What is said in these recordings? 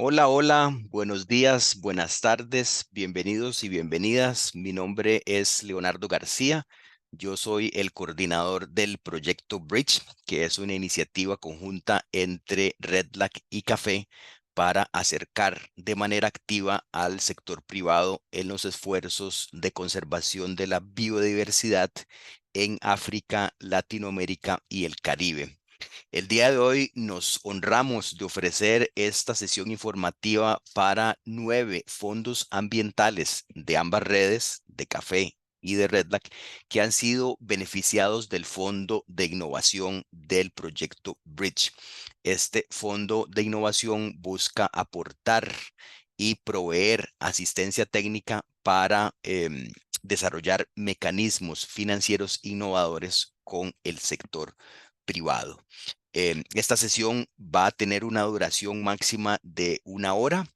Hola, hola, buenos días, buenas tardes, bienvenidos y bienvenidas. Mi nombre es Leonardo García. Yo soy el coordinador del proyecto Bridge, que es una iniciativa conjunta entre RedLac y Café para acercar de manera activa al sector privado en los esfuerzos de conservación de la biodiversidad en África, Latinoamérica y el Caribe. El día de hoy nos honramos de ofrecer esta sesión informativa para 9 fondos ambientales de ambas redes, de Café y de RedLac, que han sido beneficiados del Fondo de Innovación del proyecto Bridge. Este fondo de innovación busca aportar y proveer asistencia técnica para desarrollar mecanismos financieros innovadores con el sector privado. Esta sesión va a tener una duración máxima de 1 hora.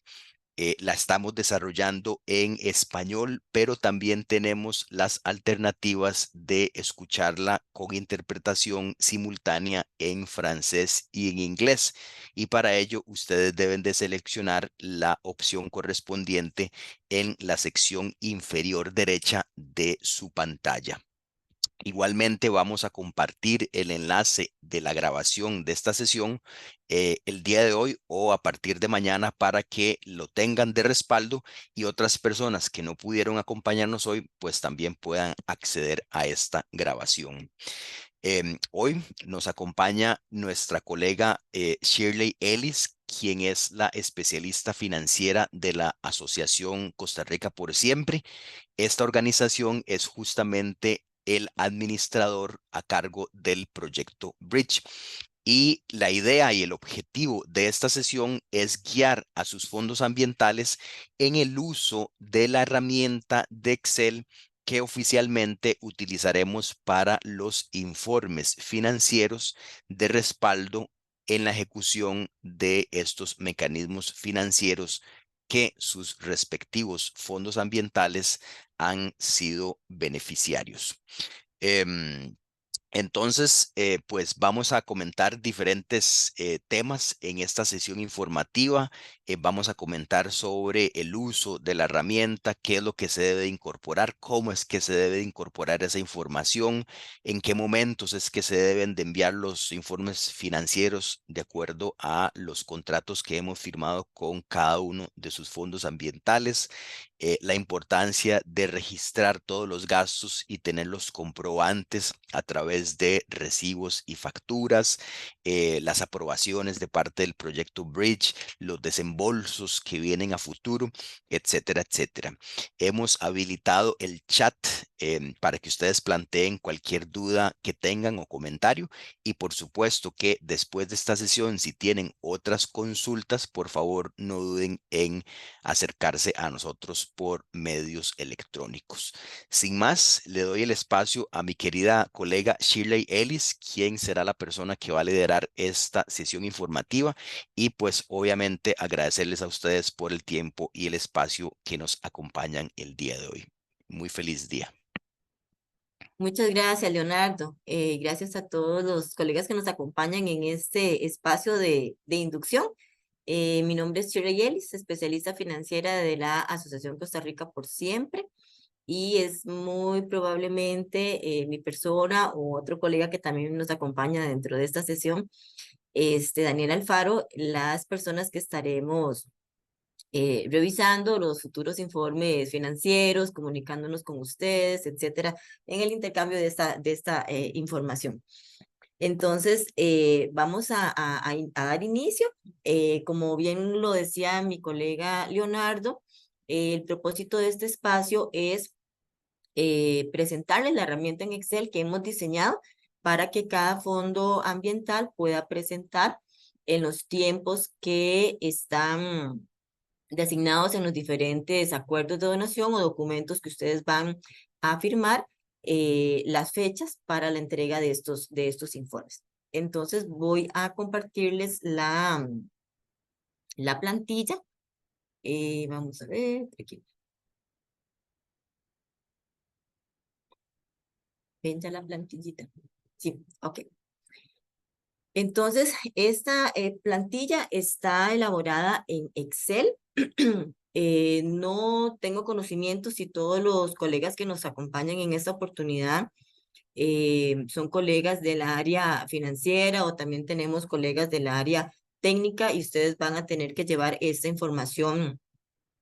La estamos desarrollando en español, pero también tenemos las alternativas de escucharla con interpretación simultánea en francés y en inglés. Y para ello, ustedes deben de seleccionar la opción correspondiente en la sección inferior derecha de su pantalla. Igualmente vamos a compartir el enlace de la grabación de esta sesión el día de hoy o a partir de mañana para que lo tengan de respaldo y otras personas que no pudieron acompañarnos hoy pues también puedan acceder a esta grabación. Hoy nos acompaña nuestra colega Shirley Ellis, quien es la especialista financiera de la Asociación Costa Rica por Siempre. Esta organización es justamente el administrador a cargo del proyecto Bridge. Y la idea y el objetivo de esta sesión es guiar a sus fondos ambientales en el uso de la herramienta de Excel que oficialmente utilizaremos para los informes financieros de respaldo en la ejecución de estos mecanismos financieros que sus respectivos fondos ambientales han sido beneficiarios. Em, pues vamos a comentar diferentes temas en esta sesión informativa. Vamos a comentar sobre el uso de la herramienta, qué es lo que se debe de incorporar, cómo es que se debe de incorporar esa información, en qué momentos es que se deben de enviar los informes financieros de acuerdo a los contratos que hemos firmado con cada uno de sus fondos ambientales, la importancia de registrar todos los gastos y tener los comprobantes a través de recibos y facturas, las aprobaciones de parte del proyecto Bridge, los desembolsos que vienen a futuro, etcétera, etcétera. Hemos habilitado el chat para que ustedes planteen cualquier duda que tengan o comentario y por supuesto que después de esta sesión, si tienen otras consultas, por favor no duden en acercarse a nosotros por medios electrónicos. Sin más, le doy el espacio a mi querida colega Shirley Ellis, quien será la persona que va a liderar esta sesión informativa y pues obviamente agradecerles a ustedes por el tiempo y el espacio que nos acompañan el día de hoy. Muy feliz día. Muchas gracias, Leonardo. Gracias a todos los colegas que nos acompañan en este espacio de inducción. Mi nombre es Shirley Ellis, especialista financiera de la Asociación Costa Rica por Siempre, y es muy probablemente mi persona o otro colega que también nos acompaña dentro de esta sesión, Daniel Alfaro, las personas que estaremos revisando los futuros informes financieros, comunicándonos con ustedes, etcétera, en el intercambio de esta información. Entonces, vamos a dar inicio. Como bien lo decía mi colega Leonardo, el propósito de este espacio es presentarles la herramienta en Excel que hemos diseñado para que cada fondo ambiental pueda presentar en los tiempos que están designados en los diferentes acuerdos de donación o documentos que ustedes van a firmar, las fechas para la entrega de estos informes. Entonces voy a compartirles la plantilla. Vamos a ver, aquí. ¿Ven ya la plantillita? Sí, ok. Entonces, esta plantilla está elaborada en Excel. No tengo conocimiento si todos los colegas que nos acompañan en esta oportunidad son colegas del área financiera o también tenemos colegas del área técnica y ustedes van a tener que llevar esta información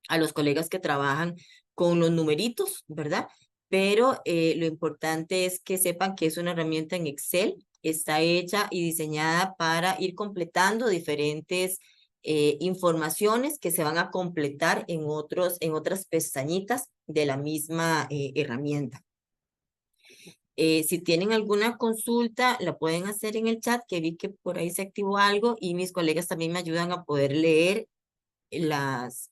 a los colegas que trabajan con los numeritos, ¿verdad? Pero lo importante es que sepan que es una herramienta en Excel, está hecha y diseñada para ir completando diferentes informaciones que se van a completar en otras pestañitas de la misma herramienta. Si tienen alguna consulta, la pueden hacer en el chat, que vi que por ahí se activó algo y mis colegas también me ayudan a poder leer las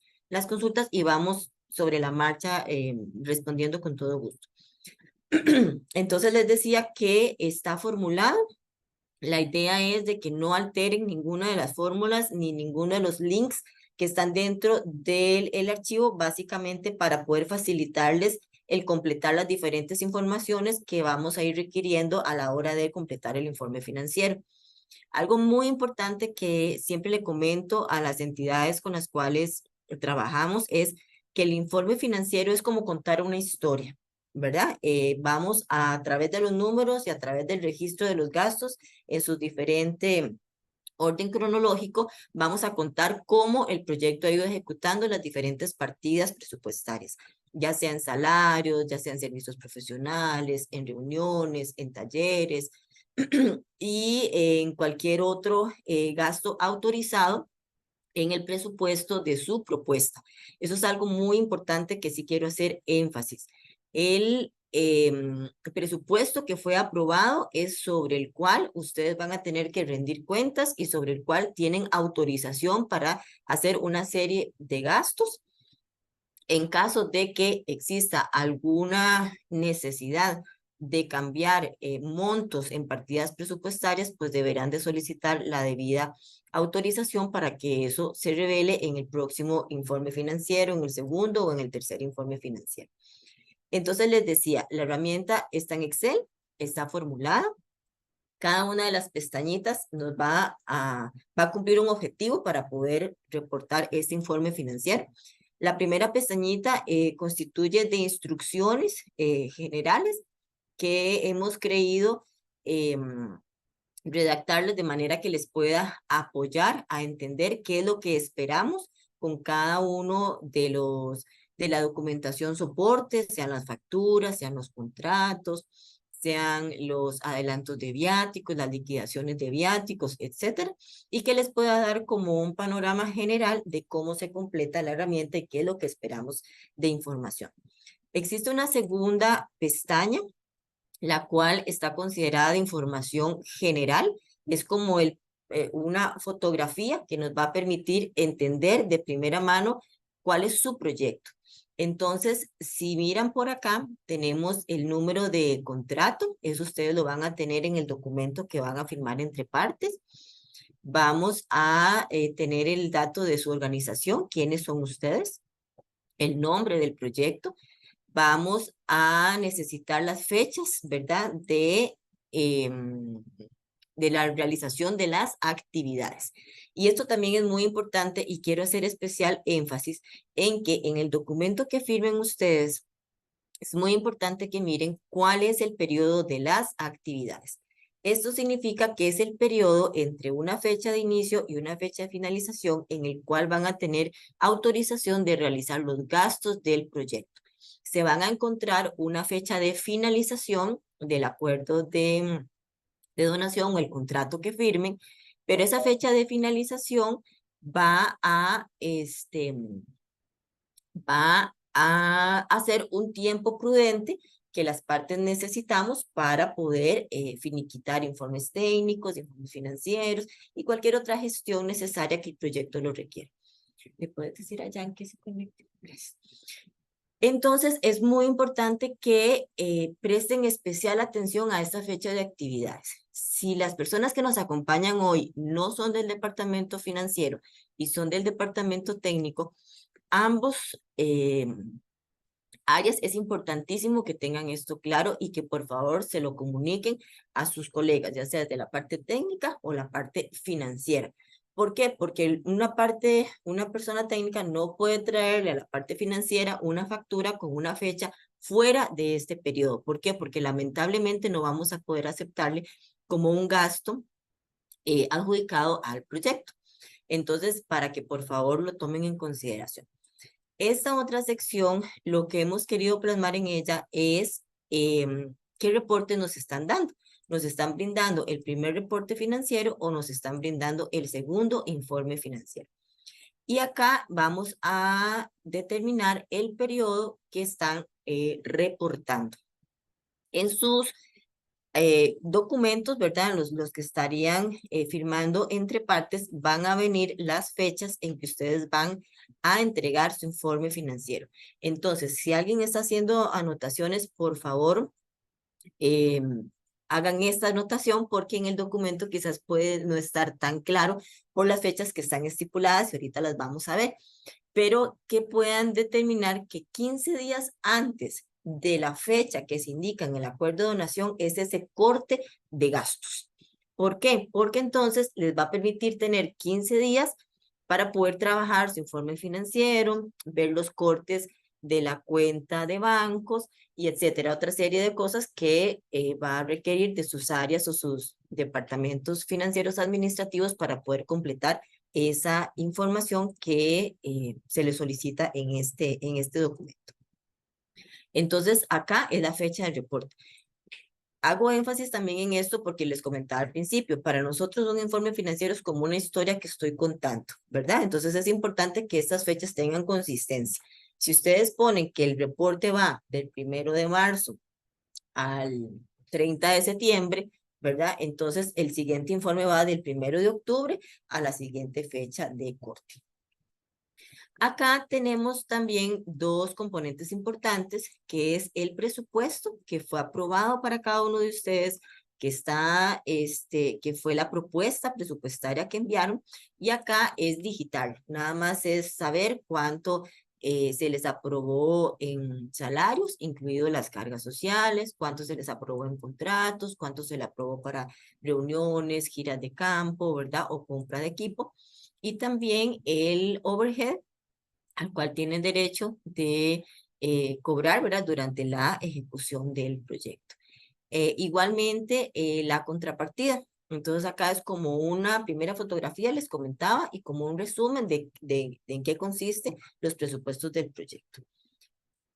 consultas y vamos sobre la marcha respondiendo con todo gusto. Entonces les decía que está formulado. La idea es de que no alteren ninguna de las fórmulas ni ninguno de los links que están dentro del archivo, básicamente para poder facilitarles el completar las diferentes informaciones que vamos a ir requiriendo a la hora de completar el informe financiero. Algo muy importante que siempre le comento a las entidades con las cuales trabajamos es que el informe financiero es como contar una historia, ¿verdad? Vamos a través de los números y a través del registro de los gastos en su diferente orden cronológico, vamos a contar cómo el proyecto ha ido ejecutando las diferentes partidas presupuestarias, ya sean salarios, ya sean servicios profesionales, en reuniones, en talleres, y en cualquier otro gasto autorizado en el presupuesto de su propuesta. Eso es algo muy importante que sí quiero hacer énfasis. El presupuesto que fue aprobado es sobre el cual ustedes van a tener que rendir cuentas y sobre el cual tienen autorización para hacer una serie de gastos. En caso de que exista alguna necesidad de cambiar montos en partidas presupuestarias, pues deberán de solicitar la debida autorización para que eso se revele en el próximo informe financiero, en el segundo o en el tercer informe financiero. Entonces les decía, la herramienta está en Excel, está formulada. Cada una de las pestañitas nos va a cumplir un objetivo para poder reportar este informe financiero. La primera pestañita constituye de instrucciones generales que hemos creído redactarles de manera que les pueda apoyar a entender qué es lo que esperamos con cada uno de la documentación soporte, sean las facturas, sean los contratos, sean los adelantos de viáticos, las liquidaciones de viáticos, etcétera, y que les pueda dar como un panorama general de cómo se completa la herramienta y qué es lo que esperamos de información. Existe una segunda pestaña, la cual está considerada de información general. Es como una fotografía que nos va a permitir entender de primera mano cuál es su proyecto. Entonces, si miran por acá, tenemos el número de contrato. Eso ustedes lo van a tener en el documento que van a firmar entre partes. Vamos a tener el dato de su organización, quiénes son ustedes, el nombre del proyecto. Vamos a necesitar las fechas, ¿verdad? De la realización de las actividades. Y esto también es muy importante y quiero hacer especial énfasis en que en el documento que firmen ustedes, es muy importante que miren cuál es el periodo de las actividades. Esto significa que es el periodo entre una fecha de inicio y una fecha de finalización en el cual van a tener autorización de realizar los gastos del proyecto. Se van a encontrar una fecha de finalización del acuerdo de donación o el contrato que firmen, pero esa fecha de finalización va a hacer un tiempo prudente que las partes necesitamos para poder finiquitar informes técnicos, informes financieros y cualquier otra gestión necesaria que el proyecto lo requiera. ¿Me puedes decir a Jan que se conecte? Gracias. Entonces, es muy importante que presten especial atención a esta fecha de actividades. Si las personas que nos acompañan hoy no son del departamento financiero y son del departamento técnico, ambos áreas, es importantísimo que tengan esto claro y que por favor se lo comuniquen a sus colegas, ya sea de la parte técnica o la parte financiera. ¿Por qué? Porque una persona técnica no puede traerle a la parte financiera una factura con una fecha fuera de este periodo. ¿Por qué? Porque lamentablemente no vamos a poder aceptarle como un gasto adjudicado al proyecto. Entonces, para que por favor lo tomen en consideración. Esta otra sección, lo que hemos querido plasmar en ella es qué reportes nos están dando. ¿Nos están brindando el primer reporte financiero o nos están brindando el segundo informe financiero? Y acá vamos a determinar el periodo que están reportando. En sus documentos, ¿verdad? Los que estarían firmando entre partes, van a venir las fechas en que ustedes van a entregar su informe financiero. Entonces, si alguien está haciendo anotaciones, por favor, eh, hagan esta anotación porque en el documento quizás puede no estar tan claro por las fechas que están estipuladas y ahorita las vamos a ver, pero que puedan determinar que 15 días antes de la fecha que se indica en el acuerdo de donación es ese corte de gastos. ¿Por qué? Porque entonces les va a permitir tener 15 días para poder trabajar su informe financiero, ver los cortes de la cuenta de bancos y etcétera. Otra serie de cosas que va a requerir de sus áreas o sus departamentos financieros administrativos para poder completar esa información que se le solicita en este documento. Entonces, acá es la fecha del reporte. Hago énfasis también en esto porque les comentaba al principio, para nosotros un informe financiero es como una historia que estoy contando, ¿verdad? Entonces es importante que estas fechas tengan consistencia. Si ustedes ponen que el reporte va del 1 de marzo al 30 de septiembre, ¿verdad? Entonces el siguiente informe va del 1 de octubre a la siguiente fecha de corte. Acá tenemos también dos componentes importantes, que es el presupuesto que fue aprobado para cada uno de ustedes, que está, que fue la propuesta presupuestaria que enviaron, y acá es digital. Nada más es saber cuánto se les aprobó en salarios, incluido las cargas sociales, cuánto se les aprobó en contratos, cuánto se le aprobó para reuniones, giras de campo, ¿verdad? O compra de equipo. Y también el overhead al cual tienen derecho de cobrar, ¿verdad? Durante la ejecución del proyecto. Igualmente, la contrapartida. Entonces, acá es como una primera fotografía, les comentaba, y como un resumen de en qué consiste los presupuestos del proyecto.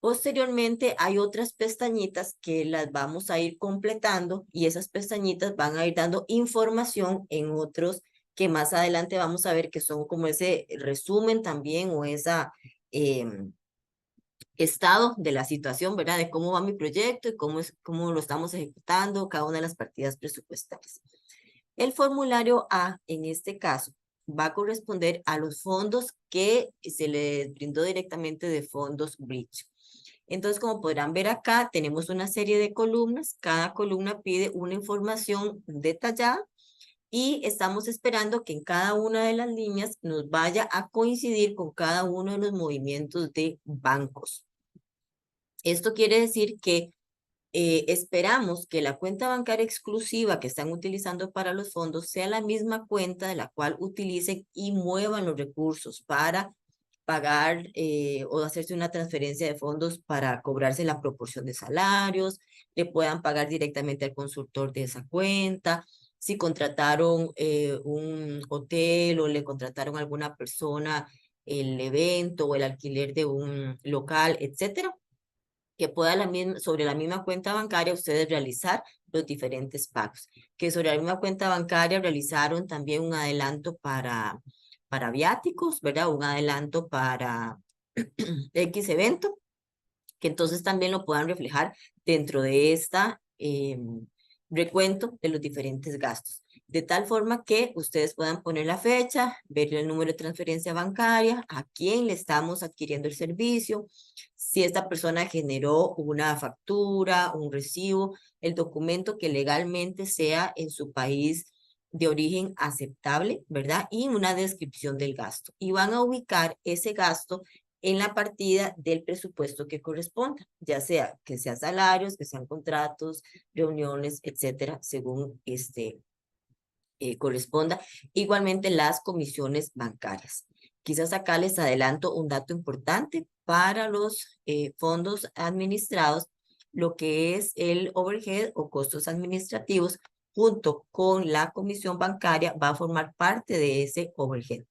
Posteriormente, hay otras pestañitas que las vamos a ir completando y esas pestañitas van a ir dando información en otros que más adelante vamos a ver que son como ese resumen también o esa estado de la situación, ¿verdad? De cómo va mi proyecto y cómo lo estamos ejecutando, cada una de las partidas presupuestarias. El formulario A, en este caso, va a corresponder a los fondos que se les brindó directamente de fondos Bridge. Entonces, como podrán ver acá, tenemos una serie de columnas. Cada columna pide una información detallada y estamos esperando que en cada una de las líneas nos vaya a coincidir con cada uno de los movimientos de bancos. Esto quiere decir que esperamos que la cuenta bancaria exclusiva que están utilizando para los fondos sea la misma cuenta de la cual utilicen y muevan los recursos para pagar o hacerse una transferencia de fondos para cobrarse la proporción de salarios, le puedan pagar directamente al consultor de esa cuenta, si contrataron un hotel o le contrataron a alguna persona el evento o el alquiler de un local, etcétera, que pueda sobre la misma cuenta bancaria ustedes realizar los diferentes pagos. Que sobre la misma cuenta bancaria realizaron también un adelanto para viáticos, ¿verdad? Un adelanto para X evento, que entonces también lo puedan reflejar dentro de esta recuento de los diferentes gastos. De tal forma que ustedes puedan poner la fecha, ver el número de transferencia bancaria, a quién le estamos adquiriendo el servicio, si esta persona generó una factura, un recibo, el documento que legalmente sea en su país de origen aceptable, ¿verdad? Y una descripción del gasto. Y van a ubicar ese gasto en la partida del presupuesto que corresponda, ya sea que sean salarios, que sean contratos, reuniones, etcétera, según corresponda. Igualmente las comisiones bancarias. Quizás acá les adelanto un dato importante para los fondos administrados, lo que es el overhead o costos administrativos, junto con la comisión bancaria, va a formar parte de ese overhead.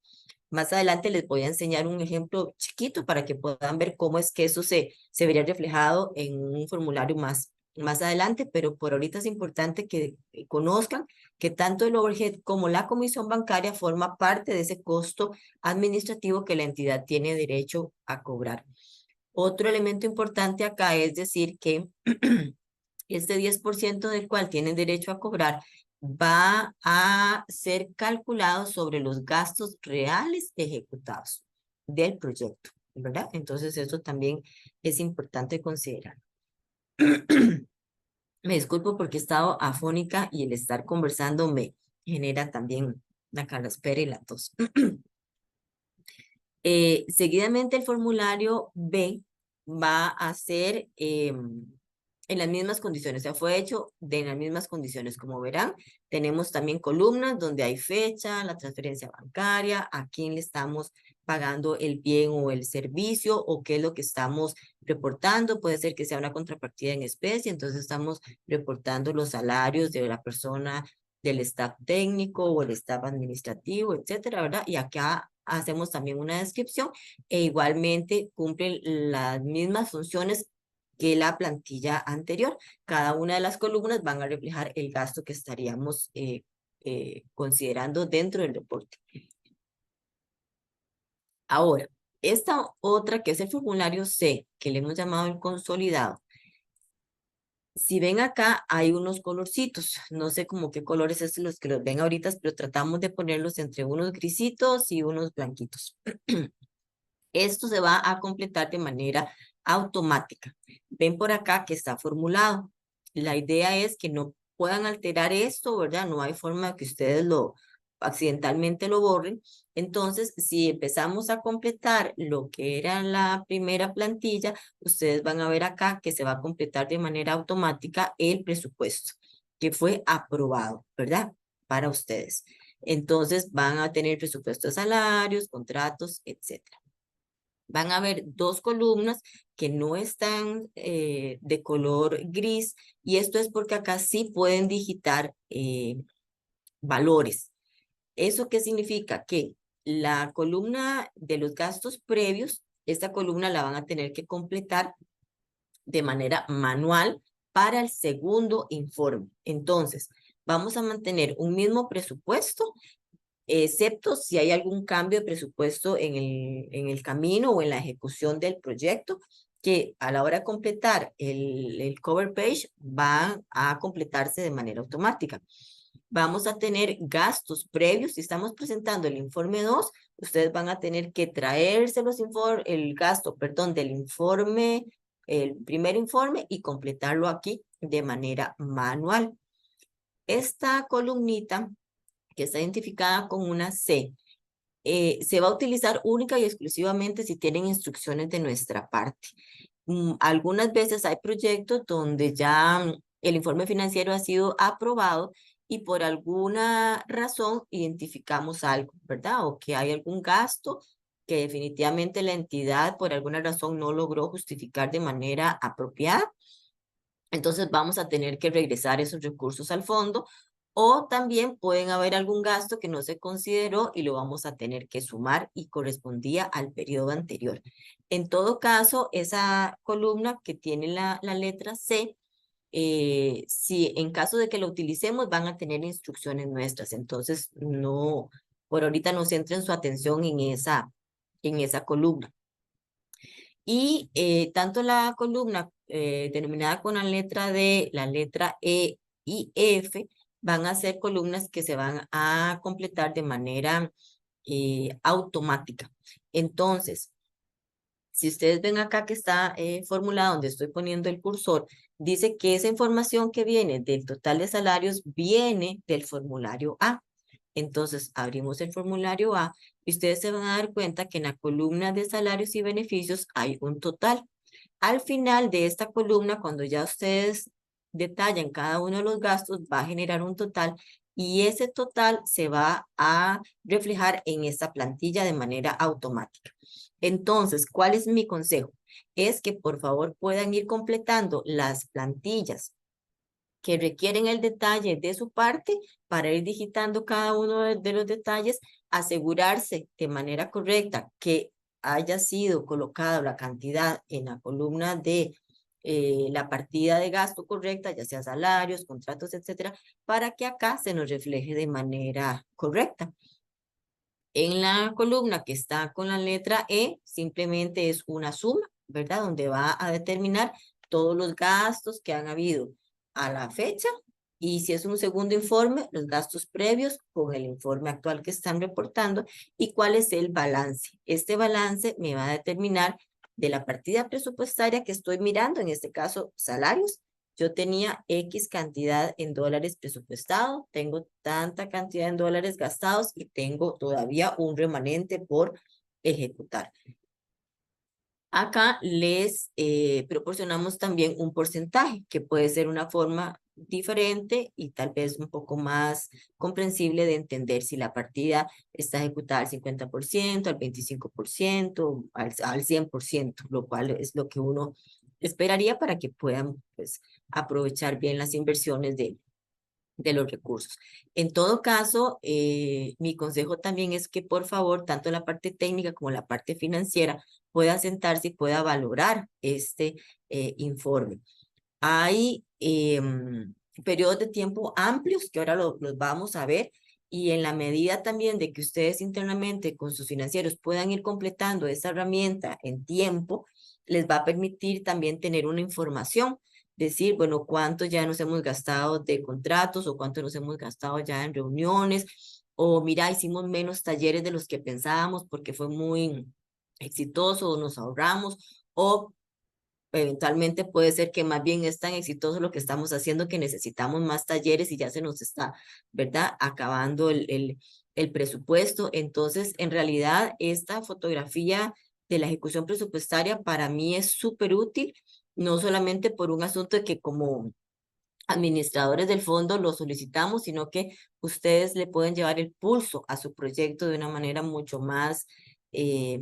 Más adelante les voy a enseñar un ejemplo chiquito para que puedan ver cómo es que eso se vería reflejado en un formulario más adelante, pero por ahorita es importante que conozcan que tanto el overhead como la comisión bancaria forma parte de ese costo administrativo que la entidad tiene derecho a cobrar. Otro elemento importante acá es decir que este 10% del cual tienen derecho a cobrar va a ser calculado sobre los gastos reales ejecutados del proyecto, ¿verdad? Entonces eso también es importante considerar. Me disculpo porque he estado afónica y el estar conversando me genera también la carraspera y la tos. Seguidamente el formulario B va a ser en las mismas condiciones, o sea, fue hecho en las mismas condiciones. Como verán, tenemos también columnas donde hay fecha, la transferencia bancaria, a quién le estamos pagando el bien o el servicio, o qué es lo que estamos reportando. Puede ser que sea una contrapartida en especie, entonces estamos reportando los salarios de la persona, del staff técnico o el staff administrativo, etcétera, ¿verdad? Y acá hacemos también una descripción e igualmente cumplen las mismas funciones que la plantilla anterior. Cada una de las columnas van a reflejar el gasto que estaríamos considerando dentro del reporte. Ahora, esta otra que es el formulario C, que le hemos llamado el consolidado. Si ven acá, hay unos colorcitos. No sé cómo qué colores es los que los ven ahorita, pero tratamos de ponerlos entre unos grisitos y unos blanquitos. Esto se va a completar de manera automática. Ven por acá que está formulado. La idea es que no puedan alterar esto, ¿verdad? No hay forma que ustedes accidentalmente lo borren. Entonces, si empezamos a completar lo que era la primera plantilla, ustedes van a ver acá que se va a completar de manera automática el presupuesto que fue aprobado, ¿verdad? Para ustedes. Entonces, van a tener presupuesto de salarios, contratos, etcétera. Van a ver dos columnas que no están de color gris, y esto es porque acá sí pueden digitar valores. ¿Eso qué significa? Que la columna de los gastos previos, esta columna la van a tener que completar de manera manual para el segundo informe. Entonces, vamos a mantener un mismo presupuesto, excepto si hay algún cambio de presupuesto en el camino o en la ejecución del proyecto, que a la hora de completar el cover page va a completarse de manera automática. Vamos a tener gastos previos. Si estamos presentando el informe 2, ustedes van a tener que traerse el gasto, perdón, del informe, el primer informe, y completarlo aquí de manera manual. Esta columnita que está identificada con una C, se va a utilizar única y exclusivamente si tienen instrucciones de nuestra parte. Algunas veces hay proyectos donde ya el informe financiero ha sido aprobado y por alguna razón identificamos algo, ¿verdad? O que hay algún gasto que definitivamente la entidad por alguna razón no logró justificar de manera apropiada. Entonces vamos a tener que regresar esos recursos al fondo, o también pueden haber algún gasto que no se consideró y lo vamos a tener que sumar y correspondía al periodo anterior. En todo caso, esa columna que tiene la letra C, si en caso de que lo utilicemos van a tener instrucciones nuestras, entonces no, por ahorita no centren su atención en esa columna. Y tanto la columna denominada con la letra D, la letra E y F, van a ser columnas que se van a completar de manera automática. Entonces, si ustedes ven acá que está formulado donde estoy poniendo el cursor, dice que esa información que viene del total de salarios viene del formulario A. Entonces, abrimos el formulario A y ustedes se van a dar cuenta que en la columna de salarios y beneficios hay un total. Al final de esta columna, cuando ya ustedes detallan cada uno de los gastos, va a generar un total y ese total se va a reflejar en esta plantilla de manera automática. Entonces, ¿cuál es mi consejo? Es que por favor puedan ir completando las plantillas que requieren el detalle de su parte para ir digitando cada uno de los detalles, asegurarse de manera correcta que haya sido colocada la cantidad en la columna de la partida de gasto correcta, ya sea salarios, contratos, etcétera, para que acá se nos refleje de manera correcta. En la columna que está con la letra E, simplemente es una suma, ¿verdad? Donde va a determinar todos los gastos que han habido a la fecha y si es un segundo informe, los gastos previos con el informe actual que están reportando y cuál es el balance. Este balance me va a determinar de la partida presupuestaria que estoy mirando, en este caso salarios. Yo tenía X cantidad en dólares presupuestado, tengo tanta cantidad en dólares gastados y tengo todavía un remanente por ejecutar. Acá les proporcionamos también un porcentaje que puede ser una forma diferente y tal vez un poco más comprensible de entender si la partida está ejecutada al 50%, al 25%, al 100%, lo cual es lo que uno esperaría para que puedan pues, aprovechar bien las inversiones de los recursos. En todo caso, mi consejo también es que por favor, tanto la parte técnica como la parte financiera pueda sentarse y pueda valorar este informe. Hay periodos de tiempo amplios que ahora los vamos a ver y en la medida también de que ustedes internamente con sus financieros puedan ir completando esa herramienta en tiempo, les va a permitir también tener una información, decir, bueno, cuánto ya nos hemos gastado de contratos o cuánto nos hemos gastado ya en reuniones o mira, hicimos menos talleres de los que pensábamos porque fue muy exitoso o nos ahorramos o eventualmente puede ser que más bien es tan exitoso lo que estamos haciendo que necesitamos más talleres y ya se nos está, ¿verdad? Acabando el presupuesto. Entonces, en realidad, esta fotografía de la ejecución presupuestaria para mí es súper útil, no solamente por un asunto de que como administradores del fondo lo solicitamos, sino que ustedes le pueden llevar el pulso a su proyecto de una manera mucho más eh,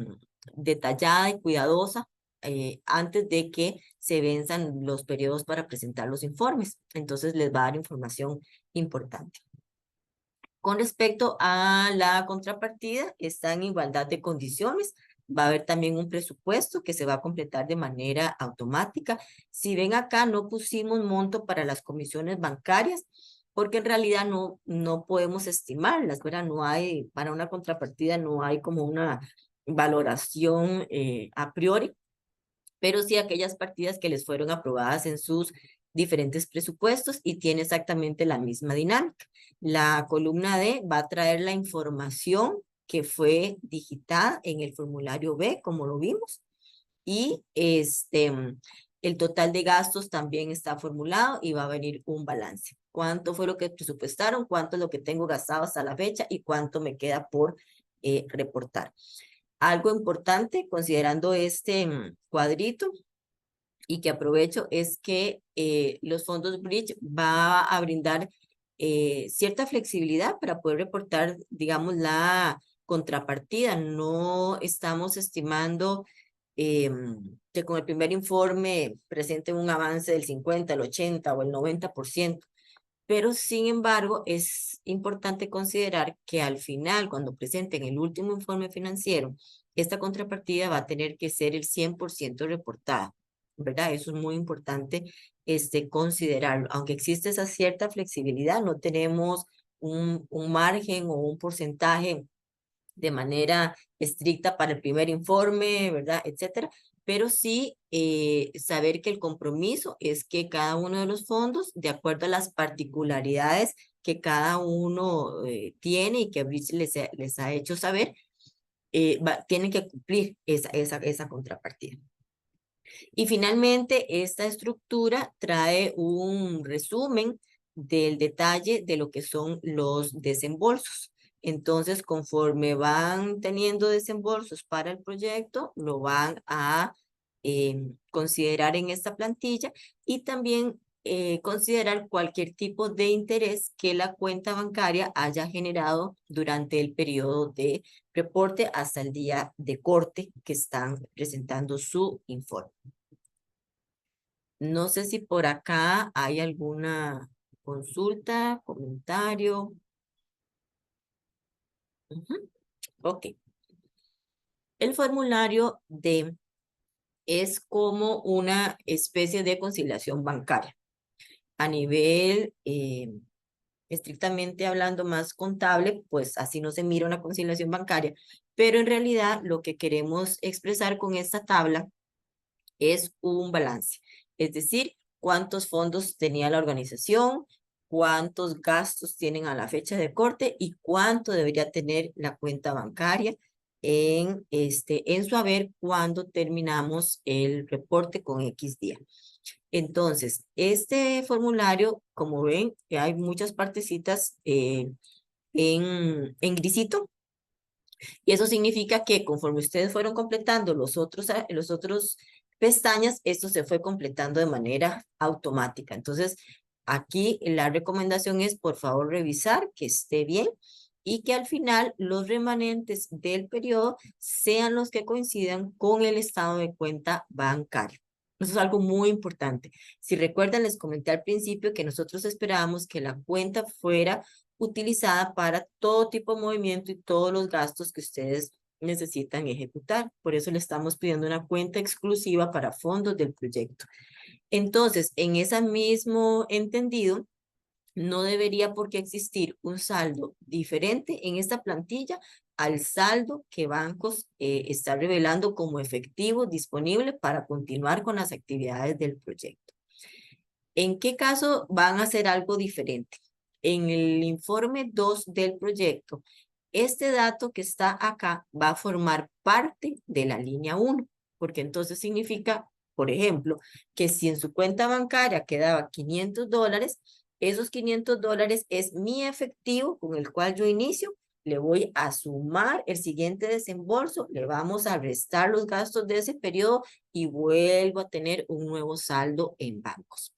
detallada y cuidadosa antes de que se venzan los periodos para presentar los informes. Entonces les va a dar información importante. Con respecto a la contrapartida, está en igualdad de condiciones. Va a haber también un presupuesto que se va a completar de manera automática. Si ven acá, no pusimos monto para las comisiones bancarias, porque en realidad no podemos estimarlas, ¿verdad? No hay, para una contrapartida no hay como una valoración a priori, pero sí aquellas partidas que les fueron aprobadas en sus diferentes presupuestos y tiene exactamente la misma dinámica. La columna D va a traer la información que fue digitada en el formulario B, como lo vimos, y el total de gastos también está formulado y va a venir un balance. ¿Cuánto fue lo que presupuestaron? ¿Cuánto es lo que tengo gastado hasta la fecha? ¿Y cuánto me queda por reportar? Algo importante, considerando este cuadrito, y que aprovecho es que los fondos Bridge va a brindar cierta flexibilidad para poder reportar, digamos, la contrapartida. No estamos estimando que con el primer informe presente un avance del 50, el 80 o el 90%. Pero sin embargo, es importante considerar que al final, cuando presenten el último informe financiero, esta contrapartida va a tener que ser el 100% reportada, ¿verdad? Eso es muy importante considerarlo. Aunque existe esa cierta flexibilidad, no tenemos un margen o un porcentaje de manera estricta para el primer informe, ¿verdad? Etcétera. Pero sí saber que el compromiso es que cada uno de los fondos, de acuerdo a las particularidades que cada uno tiene y que Bridge les ha hecho saber, tienen que cumplir esa contrapartida. Y finalmente, esta estructura trae un resumen del detalle de lo que son los desembolsos. Entonces, conforme van teniendo desembolsos para el proyecto, lo van a considerar en esta plantilla y también considerar cualquier tipo de interés que la cuenta bancaria haya generado durante el periodo de reporte hasta el día de corte que están presentando su informe. No sé si por acá hay alguna consulta, comentario. Ok. El formulario D es como una especie de conciliación bancaria. A nivel estrictamente hablando más contable, pues así no se mira una conciliación bancaria, pero en realidad lo que queremos expresar con esta tabla es un balance, es decir, cuántos fondos tenía la organización, cuántos gastos tienen a la fecha de corte y cuánto debería tener la cuenta bancaria en su haber cuando terminamos el reporte con X día. Entonces, este formulario, como ven, hay muchas partecitas en grisito, y eso significa que conforme ustedes fueron completando los otros pestañas, esto se fue completando de manera automática. Entonces, aquí la recomendación es, por favor, revisar que esté bien y que al final los remanentes del periodo sean los que coincidan con el estado de cuenta bancario. Eso es algo muy importante. Si recuerdan, les comenté al principio que nosotros esperábamos que la cuenta fuera utilizada para todo tipo de movimiento y todos los gastos que ustedes necesitan ejecutar. Por eso le estamos pidiendo una cuenta exclusiva para fondos del proyecto. Entonces, en ese mismo entendido, no debería por qué existir un saldo diferente en esta plantilla al saldo que bancos está revelando como efectivo disponible para continuar con las actividades del proyecto. ¿En qué caso van a hacer algo diferente? En el informe 2 del proyecto, este dato que está acá va a formar parte de la línea 1, porque entonces significa, por ejemplo, que si en su cuenta bancaria quedaba $500, esos $500 es mi efectivo con el cual yo inicio, le voy a sumar el siguiente desembolso, le vamos a restar los gastos de ese periodo y vuelvo a tener un nuevo saldo en bancos.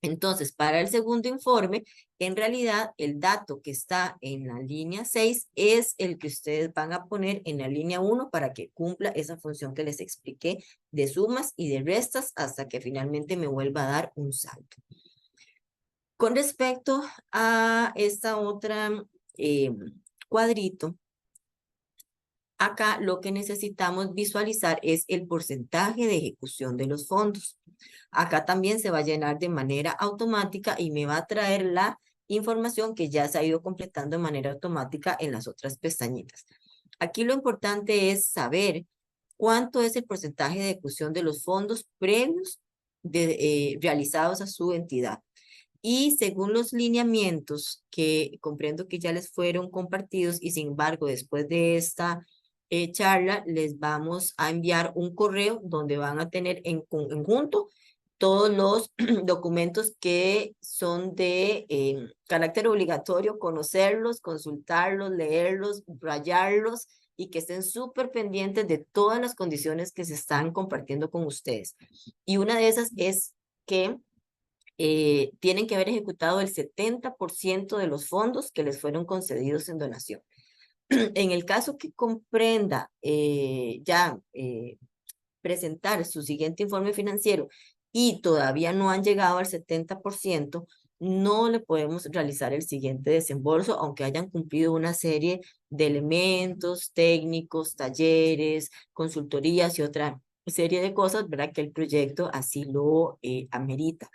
Entonces, para el segundo informe, en realidad el dato que está en la línea 6 es el que ustedes van a poner en la línea 1 para que cumpla esa función que les expliqué de sumas y de restas hasta que finalmente me vuelva a dar un saldo. Con respecto a esta otra cuadrito, acá lo que necesitamos visualizar es el porcentaje de ejecución de los fondos. Acá también se va a llenar de manera automática y me va a traer la información que ya se ha ido completando de manera automática en las otras pestañitas. Aquí lo importante es saber cuánto es el porcentaje de ejecución de los fondos previos realizados a su entidad. Y según los lineamientos que comprendo que ya les fueron compartidos y sin embargo después de esta charla les vamos a enviar un correo donde van a tener en conjunto todos los documentos que son de carácter obligatorio, conocerlos, consultarlos, leerlos, rayarlos y que estén súper pendientes de todas las condiciones que se están compartiendo con ustedes. Y una de esas es que tienen que haber ejecutado el 70% de los fondos que les fueron concedidos en donación. En el caso que comprenda presentar su siguiente informe financiero y todavía no han llegado al 70%, no le podemos realizar el siguiente desembolso, aunque hayan cumplido una serie de elementos técnicos, talleres, consultorías y otra serie de cosas, ¿verdad? Que el proyecto así lo amerita.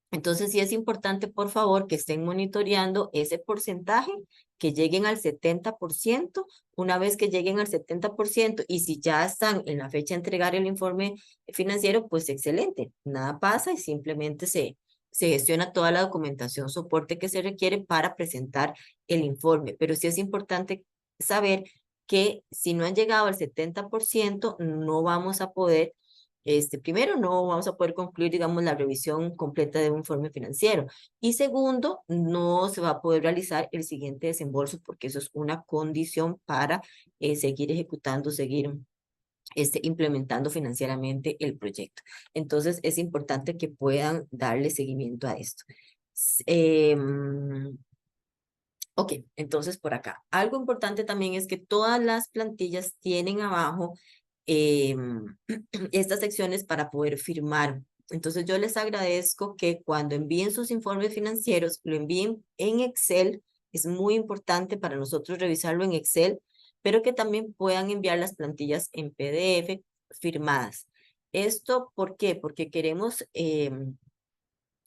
Entonces, sí es importante, por favor, que estén monitoreando ese porcentaje, que lleguen al 70%. Una vez que lleguen al 70%, y si ya están en la fecha de entregar el informe financiero, pues excelente, nada pasa y simplemente se gestiona toda la documentación soporte que se requiere para presentar el informe. Pero sí es importante saber que si no han llegado al 70%, no vamos a poder Primero, no vamos a poder concluir, digamos, la revisión completa de un informe financiero. Y segundo, no se va a poder realizar el siguiente desembolso porque eso es una condición para seguir ejecutando, seguir implementando financieramente el proyecto. Entonces, es importante que puedan darle seguimiento a esto. Ok, entonces por acá. Algo importante también es que todas las plantillas tienen abajo estas secciones para poder firmar. Entonces yo les agradezco que cuando envíen sus informes financieros, lo envíen en Excel. Es muy importante para nosotros revisarlo en Excel, pero que también puedan enviar las plantillas en PDF firmadas. ¿Esto por qué? Porque queremos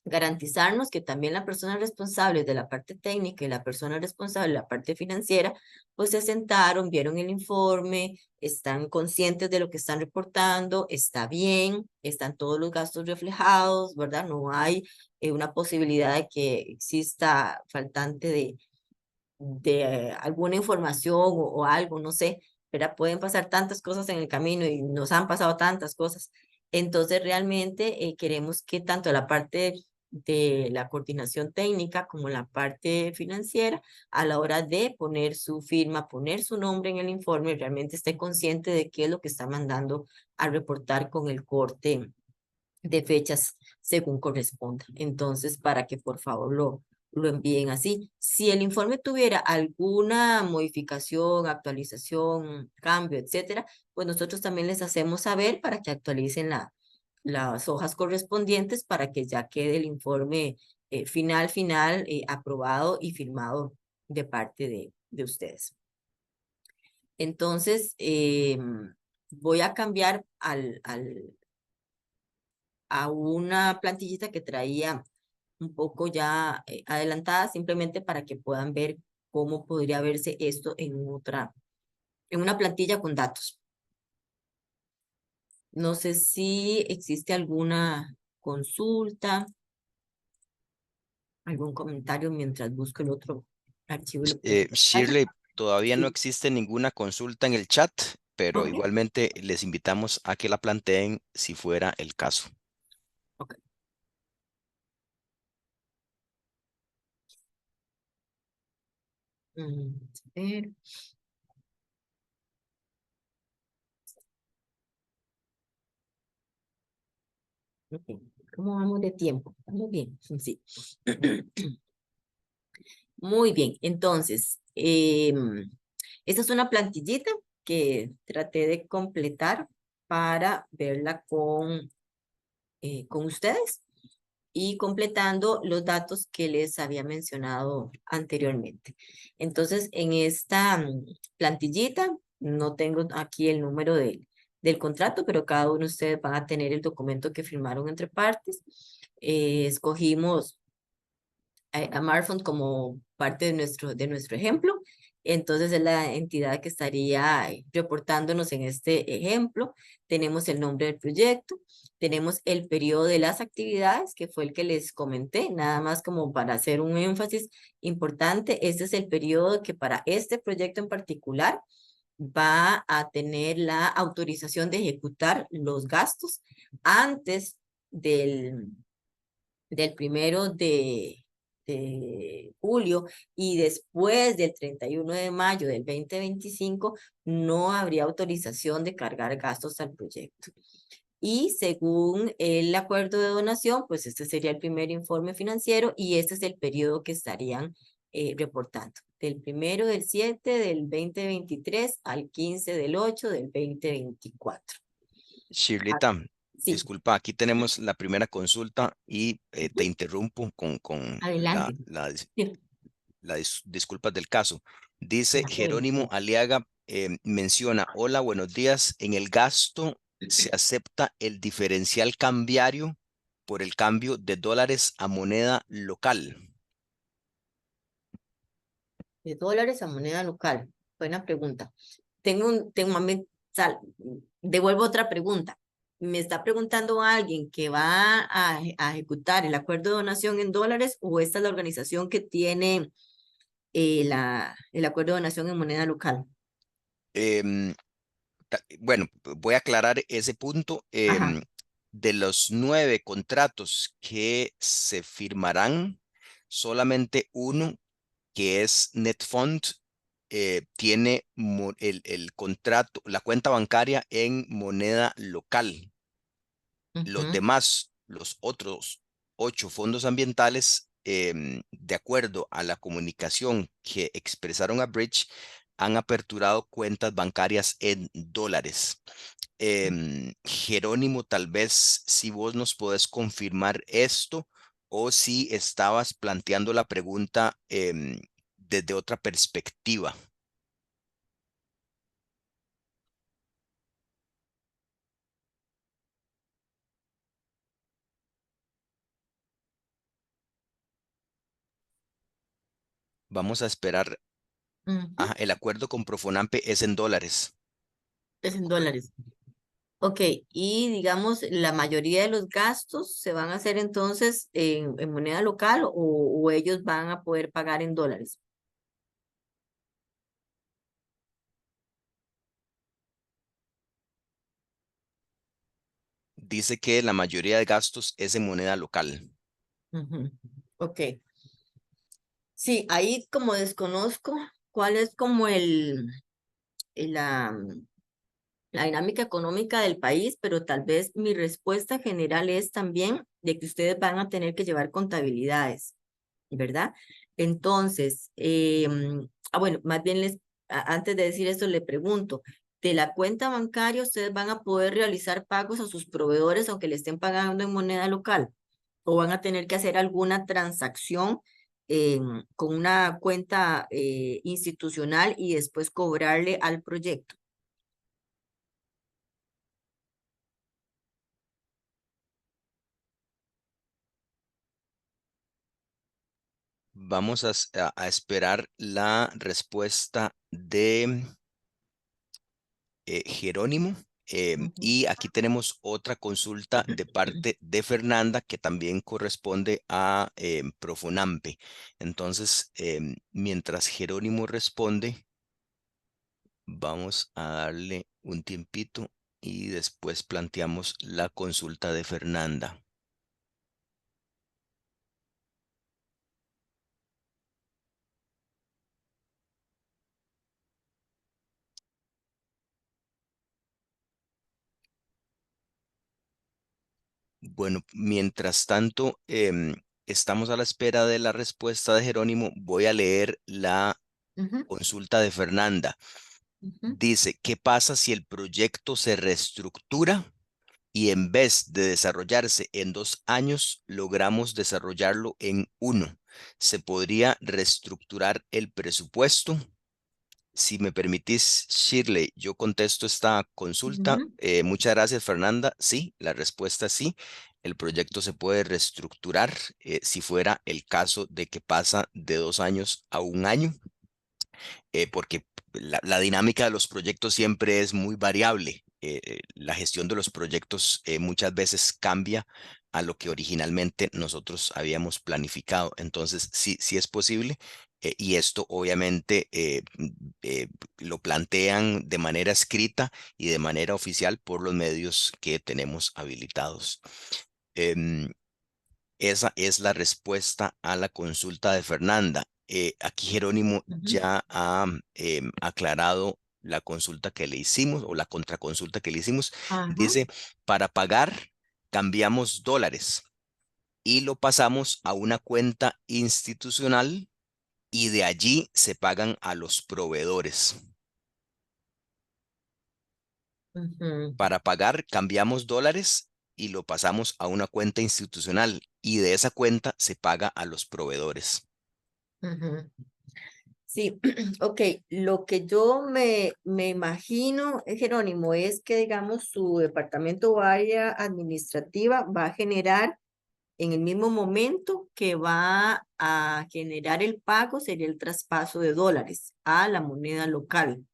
garantizarnos que también la persona responsable de la parte técnica y la persona responsable de la parte financiera, pues se sentaron, vieron el informe, están conscientes de lo que están reportando, está bien, están todos los gastos reflejados, ¿verdad? No hay una posibilidad de que exista faltante de alguna información o algo, no sé, ¿verdad? Pueden pasar tantas cosas en el camino y nos han pasado tantas cosas. Entonces, realmente queremos que tanto la parte de la coordinación técnica como la parte financiera, a la hora de poner su firma, poner su nombre en el informe, realmente esté consciente de qué es lo que está mandando a reportar con el corte de fechas según corresponda. Entonces, para que por favor lo envíen así. Si el informe tuviera alguna modificación, actualización, cambio, etcétera, pues nosotros también les hacemos saber para que actualicen las hojas correspondientes para que ya quede el informe final, aprobado y firmado de parte de ustedes. Entonces, voy a cambiar a una plantillita que traía un poco ya adelantada, simplemente para que puedan ver cómo podría verse esto en una plantilla con datos. No sé si existe alguna consulta, algún comentario mientras busco el otro archivo y lo pongo en pantalla. Shirley, todavía no Sí, existe ninguna consulta en el chat, pero ok, igualmente les invitamos a que la planteen si fuera el caso. ok. A ver, ok. ¿Cómo vamos de tiempo? Estamos bien, sí. Muy bien, entonces, esta es una plantillita que traté de completar para verla con ustedes y completando los datos que les había mencionado anteriormente. Entonces, en esta plantillita, no tengo aquí el número del contrato, pero cada uno de ustedes van a tener el documento que firmaron entre partes. Escogimos a Marfond como parte de nuestro ejemplo. Entonces es la entidad que estaría reportándonos en este ejemplo. Tenemos el nombre del proyecto, tenemos el periodo de las actividades, que fue el que les comenté, nada más como para hacer un énfasis importante. Este es el periodo que para este proyecto en particular va a tener la autorización de ejecutar los gastos antes del 1 de julio y después del 31 de mayo del 2025 no habría autorización de cargar gastos al proyecto. Y según el acuerdo de donación, pues este sería el primer informe financiero y este es el periodo que estarían reportando. Del 1 del 7 del 2023 al 15 del 8 del 2024. Ah, Shirlita, sí, disculpa, aquí tenemos la primera consulta y te interrumpo con adelante. Sí, las disculpas del caso. Dice ya pueden, Jerónimo sí. Aliaga, menciona, hola, buenos días. En el gasto se acepta el diferencial cambiario por el cambio de dólares a moneda local. De dólares a moneda local. Buena pregunta. Devuelvo otra pregunta. ¿Me está preguntando alguien que va a ejecutar el acuerdo de donación en dólares o esta es la organización que tiene el acuerdo de donación en moneda local? Em, Bueno, voy a aclarar ese punto. Ajá. De los 9 contratos que se firmarán, solamente uno, que es Netfund, tiene el contrato, la cuenta bancaria en moneda local. Los Ujú, demás, los otros 8 fondos ambientales, de acuerdo a la comunicación que expresaron a Bridge, han aperturado cuentas bancarias en dólares. Jerónimo, tal vez si vos nos podés confirmar esto o si estabas planteando la pregunta desde otra perspectiva. Vamos a esperar. ujú. Ajá, el acuerdo con Profonampe es en dólares. Es en dólares. Ok, y digamos, la mayoría de los gastos se van a hacer entonces en moneda local o ellos van a poder pagar en dólares. Dice que la mayoría de gastos es en moneda local. Ujú. Ok, sí, ahí como desconozco cuál es como el, la, la dinámica económica del país, pero tal vez mi respuesta general es también de que ustedes van a tener que llevar contabilidades, ¿verdad? Entonces, bueno, más bien antes de decir esto, le pregunto, de la cuenta bancaria, ¿ustedes van a poder realizar pagos a sus proveedores aunque le estén pagando en moneda local? ¿O van a tener que hacer alguna transacción con una cuenta institucional y después cobrarle al proyecto? Vamos a esperar la respuesta de Jerónimo. Ujú. Y aquí tenemos otra consulta de parte de Fernanda que también corresponde a Profonampe. Entonces, mientras Jerónimo responde, vamos a darle un tiempito y después planteamos la consulta de Fernanda. Bueno, mientras tanto, estamos a la espera de la respuesta de Jerónimo. Voy a leer la Ujú, consulta de Fernanda. ujú, Dice, ¿qué pasa si el proyecto se reestructura y en vez de desarrollarse en 2 años, logramos desarrollarlo en uno? ¿Se podría reestructurar el presupuesto? Si me permitís, Shirley, yo contesto esta consulta. ujú, Muchas gracias, Fernanda. Sí, la respuesta es sí. El proyecto se puede reestructurar si fuera el caso de que pasa de 2 años a un año, porque la dinámica de los proyectos siempre es muy variable. La gestión de los proyectos muchas veces cambia a lo que originalmente nosotros habíamos planificado. Entonces, sí, sí es posible. Y esto obviamente lo plantean de manera escrita y de manera oficial por los medios que tenemos habilitados. Em, Esa es la respuesta a la consulta de Fernanda. Aquí Jerónimo ujú. ya ha aclarado la consulta que le hicimos o la contraconsulta que le hicimos. Ajá. Dice, para pagar cambiamos dólares y lo pasamos a una cuenta institucional y de allí se pagan a los proveedores. Ujú, Para pagar cambiamos dólares y lo pasamos a una cuenta institucional y de esa cuenta se paga a los proveedores. ujú. Sí, ok, lo que yo me imagino, Jerónimo, es que, digamos, su departamento o área administrativa va a generar en el mismo momento que va a generar el pago, sería el traspaso de dólares a la moneda local.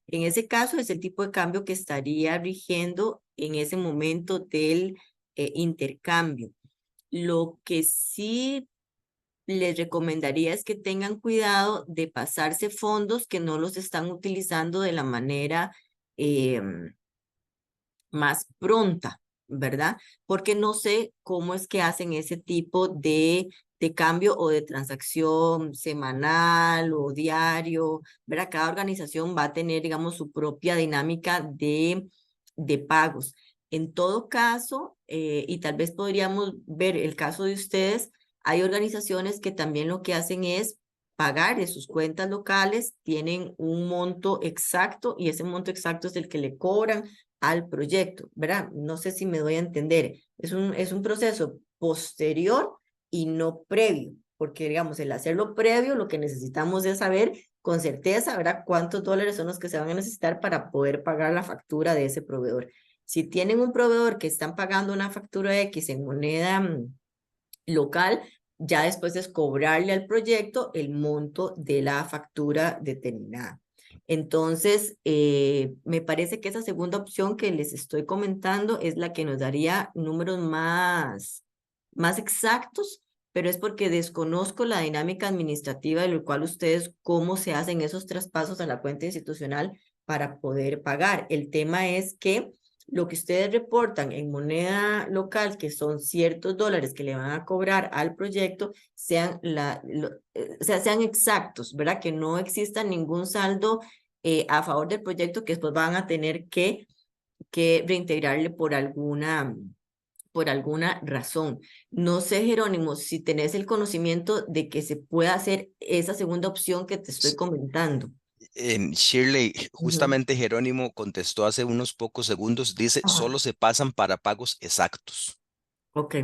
En ese caso es el tipo de cambio que estaría rigiendo en ese momento del intercambio. Lo que sí les recomendaría es que tengan cuidado de pasarse fondos que no los están utilizando de la manera más pronta, ¿verdad? Porque no sé cómo es que hacen ese tipo de cambio o de transacción semanal o diario, ¿verdad? Cada organización va a tener, digamos, su propia dinámica de pagos. En todo caso, y tal vez podríamos ver el caso de ustedes, hay organizaciones que también lo que hacen es pagar de sus cuentas locales, tienen un monto exacto y ese monto exacto es el que le cobran al proyecto, ¿verdad? No sé si me doy a entender. Es un proceso posterior y no previo, porque digamos, el hacerlo previo, lo que necesitamos es saber con certeza, ¿verdad? Cuántos dólares son los que se van a necesitar para poder pagar la factura de ese proveedor. Si tienen un proveedor que están pagando una factura X en moneda local, ya después es cobrarle al proyecto el monto de la factura determinada. Entonces, me parece que esa segunda opción que les estoy comentando es la que nos daría números más exactos, pero es porque desconozco la dinámica administrativa de lo cual ustedes, cómo se hacen esos traspasos a la cuenta institucional para poder pagar. El tema es que lo que ustedes reportan en moneda local, que son ciertos dólares que le van a cobrar al proyecto, o sea, sean exactos, ¿verdad? Que no exista ningún saldo a favor del proyecto que después van a tener que reintegrarle por alguna razón. No sé, Jerónimo, si tenés el conocimiento de que se pueda hacer esa segunda opción que te estoy comentando. Shirley, Ujú. justamente Jerónimo contestó hace unos pocos segundos, dice, Ajá. solo se pasan para pagos exactos. Ok.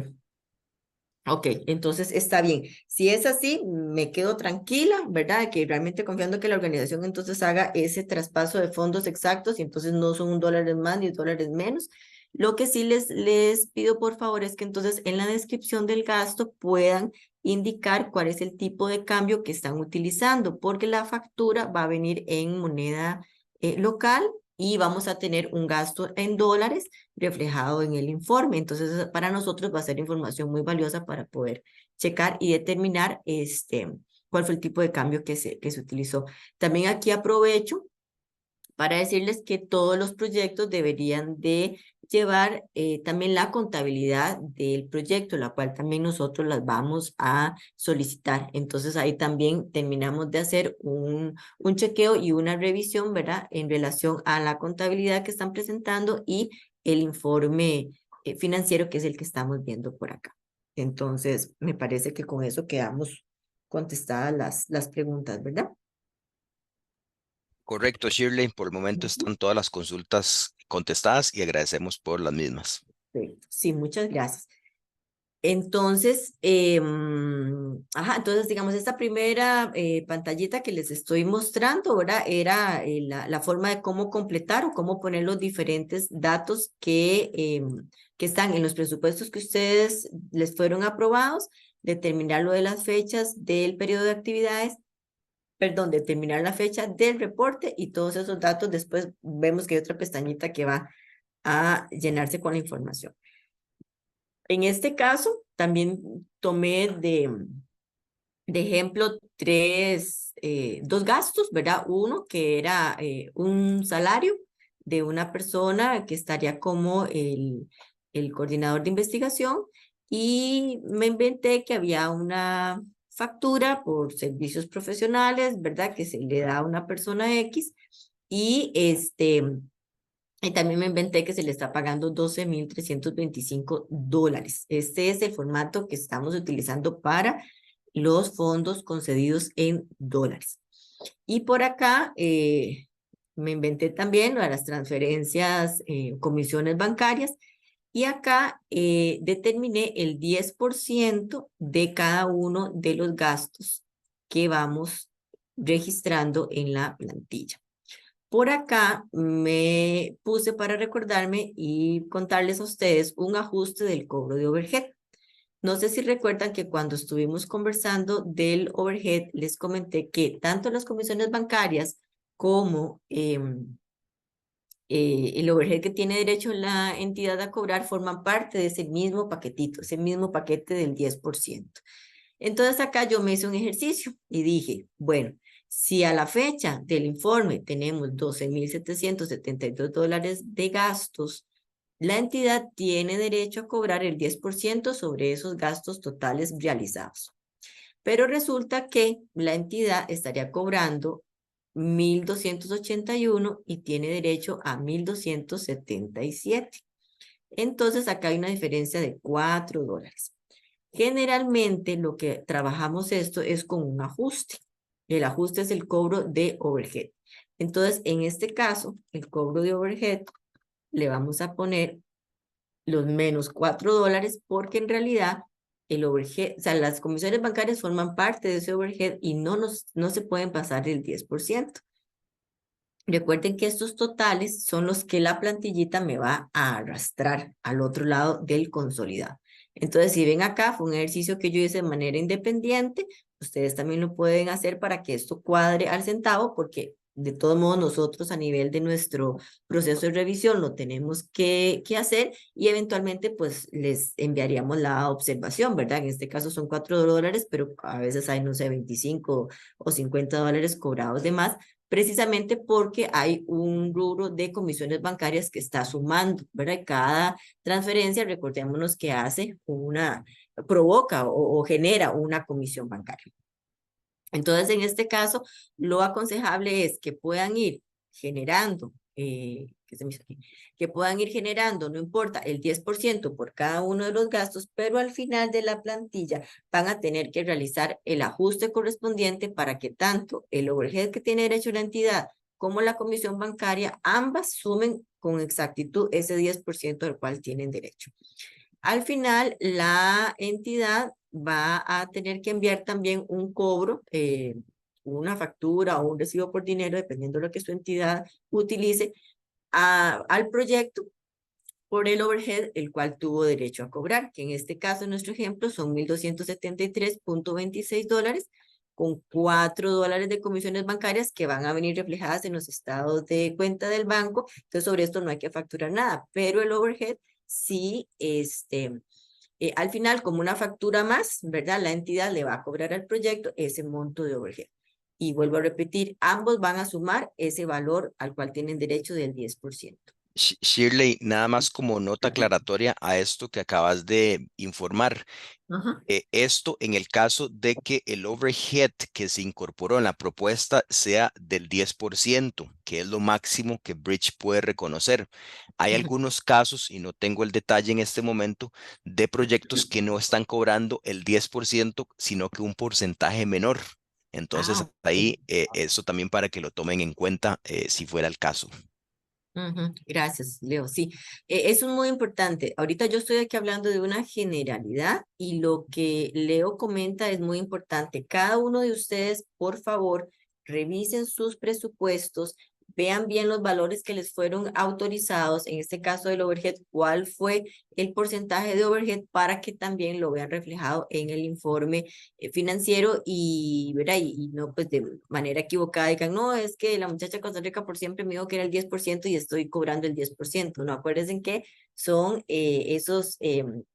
Ok, entonces está bien. Si es así, me quedo tranquila, ¿verdad? Que realmente confiando que la organización entonces haga ese traspaso de fondos exactos y entonces no son un dólar más ni dólares menos. Lo que sí les pido por favor es que entonces en la descripción del gasto puedan indicar cuál es el tipo de cambio que están utilizando, porque la factura va a venir en moneda local y vamos a tener un gasto en dólares reflejado en el informe. Entonces, para nosotros va a ser información muy valiosa para poder checar y determinar cuál fue el tipo de cambio que se utilizó. También aquí aprovecho para decirles que todos los proyectos deberían de llevar también la contabilidad del proyecto, la cual también nosotros las vamos a solicitar. Entonces ahí también terminamos de hacer un chequeo y una revisión, ¿verdad? En relación a la contabilidad que están presentando y el informe financiero que es el que estamos viendo por acá. Entonces, me parece que con eso quedamos contestadas las preguntas, ¿verdad? Correcto, Shirley, por el momento Ujú. están todas las consultas contestadas y agradecemos por las mismas. Perfecto. Sí, muchas gracias. Entonces, entonces digamos, esta primera pantallita que les estoy mostrando, ¿verdad? Era la forma de cómo completar o cómo poner los diferentes datos que están en los presupuestos que ustedes les fueron aprobados, determinar lo de las fechas del periodo de actividades, perdón, determinar la fecha del reporte y todos esos datos. Después vemos que hay otra pestañita que va a llenarse con la información. En este caso, también tomé de ejemplo dos gastos, ¿verdad? Uno que era un salario de una persona que estaría como el coordinador de investigación y me inventé que había una factura por servicios profesionales, ¿verdad? Que se le da a una persona X y y también me inventé que se le está pagando $12,325. Este es el formato que estamos utilizando para los fondos concedidos en dólares. Y por acá me inventé también lo de las transferencias, comisiones bancarias. Y acá determiné el 10% de cada uno de los gastos que vamos registrando en la plantilla. Por acá me puse para recordarme y contarles a ustedes un ajuste del cobro de overhead. No sé si recuerdan que cuando estuvimos conversando del overhead, les comenté que tanto las comisiones bancarias como el overhead que tiene derecho la entidad a cobrar forman parte de ese mismo paquetito, ese mismo paquete del 10%. Entonces acá yo me hice un ejercicio y dije, bueno, si a la fecha del informe tenemos $12,772 de gastos, la entidad tiene derecho a cobrar el 10% sobre esos gastos totales realizados. Pero resulta que la entidad estaría cobrando 1,281 y tiene derecho a 1,277. Entonces acá hay una diferencia de $4. Generalmente lo que trabajamos esto es con un ajuste. El ajuste es el cobro de overhead. Entonces, en este caso, el cobro de overhead le vamos a poner los menos $4 porque en realidad el overhead, o sea, las comisiones bancarias forman parte de ese overhead y no se pueden pasar del 10%. Recuerden que estos totales son los que la plantillita me va a arrastrar al otro lado del consolidado. Entonces, si ven acá, fue un ejercicio que yo hice de manera independiente. Ustedes también lo pueden hacer para que esto cuadre al centavo, porque de todos modos nosotros a nivel de nuestro proceso de revisión lo tenemos que hacer y eventualmente pues les enviaríamos la observación, ¿verdad? En este caso son $4, pero a veces hay, no sé, 25 o $50 cobrados de más precisamente porque hay un rubro de comisiones bancarias que está sumando, ¿verdad? Cada transferencia, recordémonos que provoca o genera una comisión bancaria. Entonces, en este caso, lo aconsejable es que puedan ir generando, que puedan ir generando, no importa, el 10% por cada uno de los gastos, pero al final de la plantilla van a tener que realizar el ajuste correspondiente para que tanto el overhead que tiene derecho la entidad como la comisión bancaria, ambas sumen con exactitud ese 10% al cual tienen derecho. Al final, la entidad va a tener que enviar también un cobro, una factura o un recibo por dinero, dependiendo de lo que su entidad utilice, al proyecto por el overhead, el cual tuvo derecho a cobrar, que en este caso, en nuestro ejemplo, son $1,273.26, con $4 de comisiones bancarias que van a venir reflejadas en los estados de cuenta del banco. Entonces, sobre esto no hay que facturar nada, pero el overhead sí, al final, como una factura más, ¿verdad? La entidad le va a cobrar al proyecto ese monto de overhead. Y vuelvo a repetir, ambos van a sumar ese valor al cual tienen derecho del 10%. Shirley, nada más como nota aclaratoria a esto que acabas de informar. Ajá. Esto en el caso de que el overhead que se incorporó en la propuesta sea del 10%, que es lo máximo que Bridge puede reconocer. Hay Ujú. algunos casos, y no tengo el detalle en este momento, de proyectos que no están cobrando el 10%, sino que un porcentaje menor. Ah, Entonces, ok. ahí eso también para que lo tomen en cuenta si fuera el caso. Ujú. Gracias, Leo. Sí, eso es muy importante. Ahorita yo estoy aquí hablando de una generalidad y lo que Leo comenta es muy importante. Cada uno de ustedes, por favor, revisen sus presupuestos, vean bien los valores que les fueron autorizados, en este caso del overhead, cuál fue el porcentaje de overhead para que también lo vean reflejado en el informe financiero y, ¿verdad? Y no pues de manera equivocada digan, no, es que la muchacha de Costa Rica por siempre me dijo que era el 10% y estoy cobrando el 10%. No, acuérdense que son esos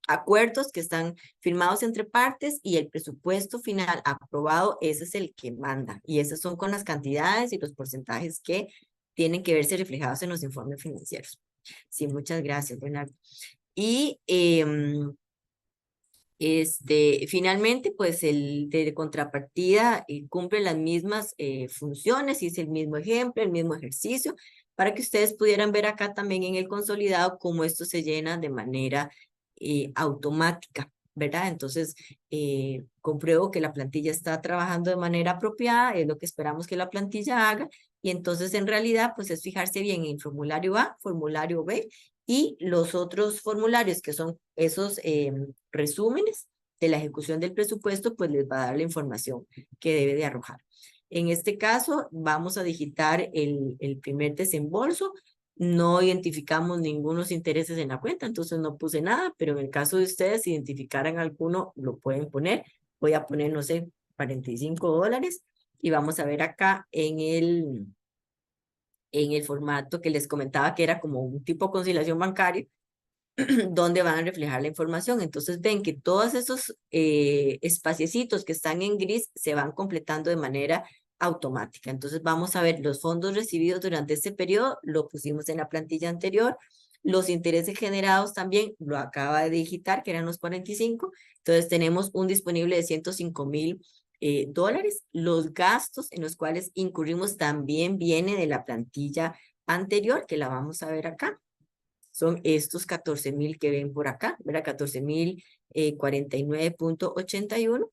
acuerdos que están firmados entre partes y el presupuesto final aprobado, ese es el que manda. Y esas son con las cantidades y los porcentajes que tienen que verse reflejados en los informes financieros. Sí, muchas gracias, Bernardo. Y finalmente, pues el de contrapartida cumple las mismas funciones y es el mismo ejemplo, el mismo ejercicio, para que ustedes pudieran ver acá también en el consolidado cómo esto se llena de manera automática, ¿verdad? Entonces, compruebo que la plantilla está trabajando de manera apropiada, es lo que esperamos que la plantilla haga, y entonces en realidad, pues es fijarse bien en formulario A, formulario B, y los otros formularios que son esos resúmenes de la ejecución del presupuesto, pues les va a dar la información que debe de arrojar. En este caso, vamos a digitar el primer desembolso. No identificamos ningunos intereses en la cuenta, entonces no puse nada, pero en el caso de ustedes, si identificaran alguno, lo pueden poner. Voy a poner, no sé, $45 y vamos a ver acá en el formato que les comentaba que era como un tipo de conciliación bancaria, donde van a reflejar la información. Entonces ven que todos esos espaciecitos que están en gris se van completando de manera automática. Entonces vamos a ver los fondos recibidos durante este periodo, lo pusimos en la plantilla anterior. Los intereses generados también lo acaba de digitar, que eran los 45. Entonces tenemos un disponible de 105,000 dólares. Los gastos en los cuales incurrimos también viene de la plantilla anterior, que la vamos a ver acá. Son estos 14,000 que ven por acá, ¿verdad? 14,049,81.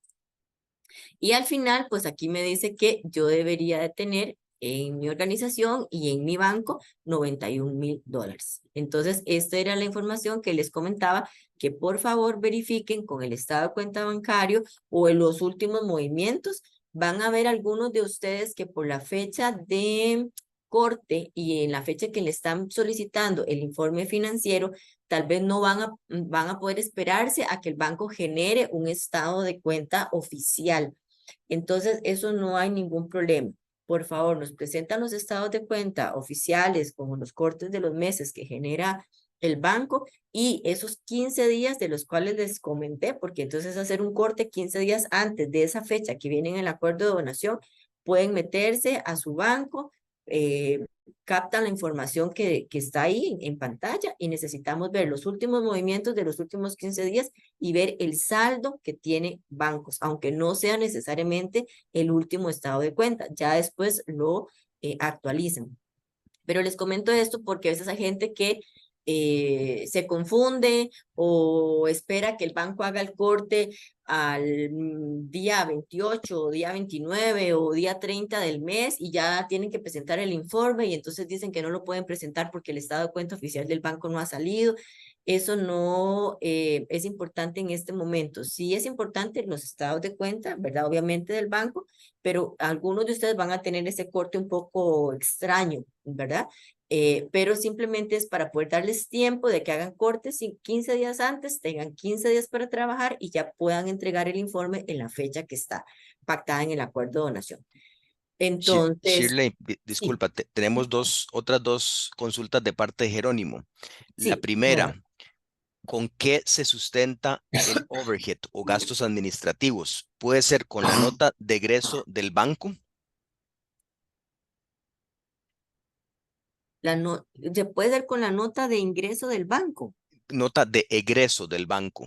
Y al final, pues aquí me dice que yo debería de tener en mi organización y en mi banco 91,000 dólares. Entonces, esta era la información que les comentaba, que por favor verifiquen con el estado de cuenta bancario o en los últimos movimientos. Van a ver algunos de ustedes que por la fecha de corte y en la fecha que le están solicitando el informe financiero, tal vez no van a poder esperarse a que el banco genere un estado de cuenta oficial. Entonces, eso no hay ningún problema. Por favor, nos presentan los estados de cuenta oficiales como los cortes de los meses que genera el banco y esos 15 días de los cuales les comenté, porque entonces hacer un corte 15 días antes de esa fecha que viene en el acuerdo de donación, pueden meterse a su banco, eh, captan la información que está ahí en pantalla y necesitamos ver los últimos movimientos de los últimos 15 días y ver el saldo que tiene bancos, aunque no sea necesariamente el último estado de cuenta. Ya después lo actualizan. Pero les comento esto porque a veces hay gente que se confunde o espera que el banco haga el corte al día 28 o día 29 o día 30 del mes y ya tienen que presentar el informe y entonces dicen que no lo pueden presentar porque el estado de cuenta oficial del banco no ha salido. Eso no es importante en este momento. Sí es importante los estados de cuenta, ¿verdad? Obviamente del banco, pero algunos de ustedes van a tener ese corte un poco extraño, ¿verdad? Pero simplemente es para poder darles tiempo de que hagan cortes y 15 días antes, tengan 15 días para trabajar y ya puedan entregar el informe en la fecha que está pactada en el acuerdo de donación. Entonces, Shirley, sí, disculpa, tenemos otras dos consultas de parte de Jerónimo. La sí, por primera, favor. ¿con qué se sustenta el overhead o gastos administrativos? ¿Puede ser con la nota de egreso del banco? Se puede dar con la nota de ingreso del banco. Nota de egreso del banco.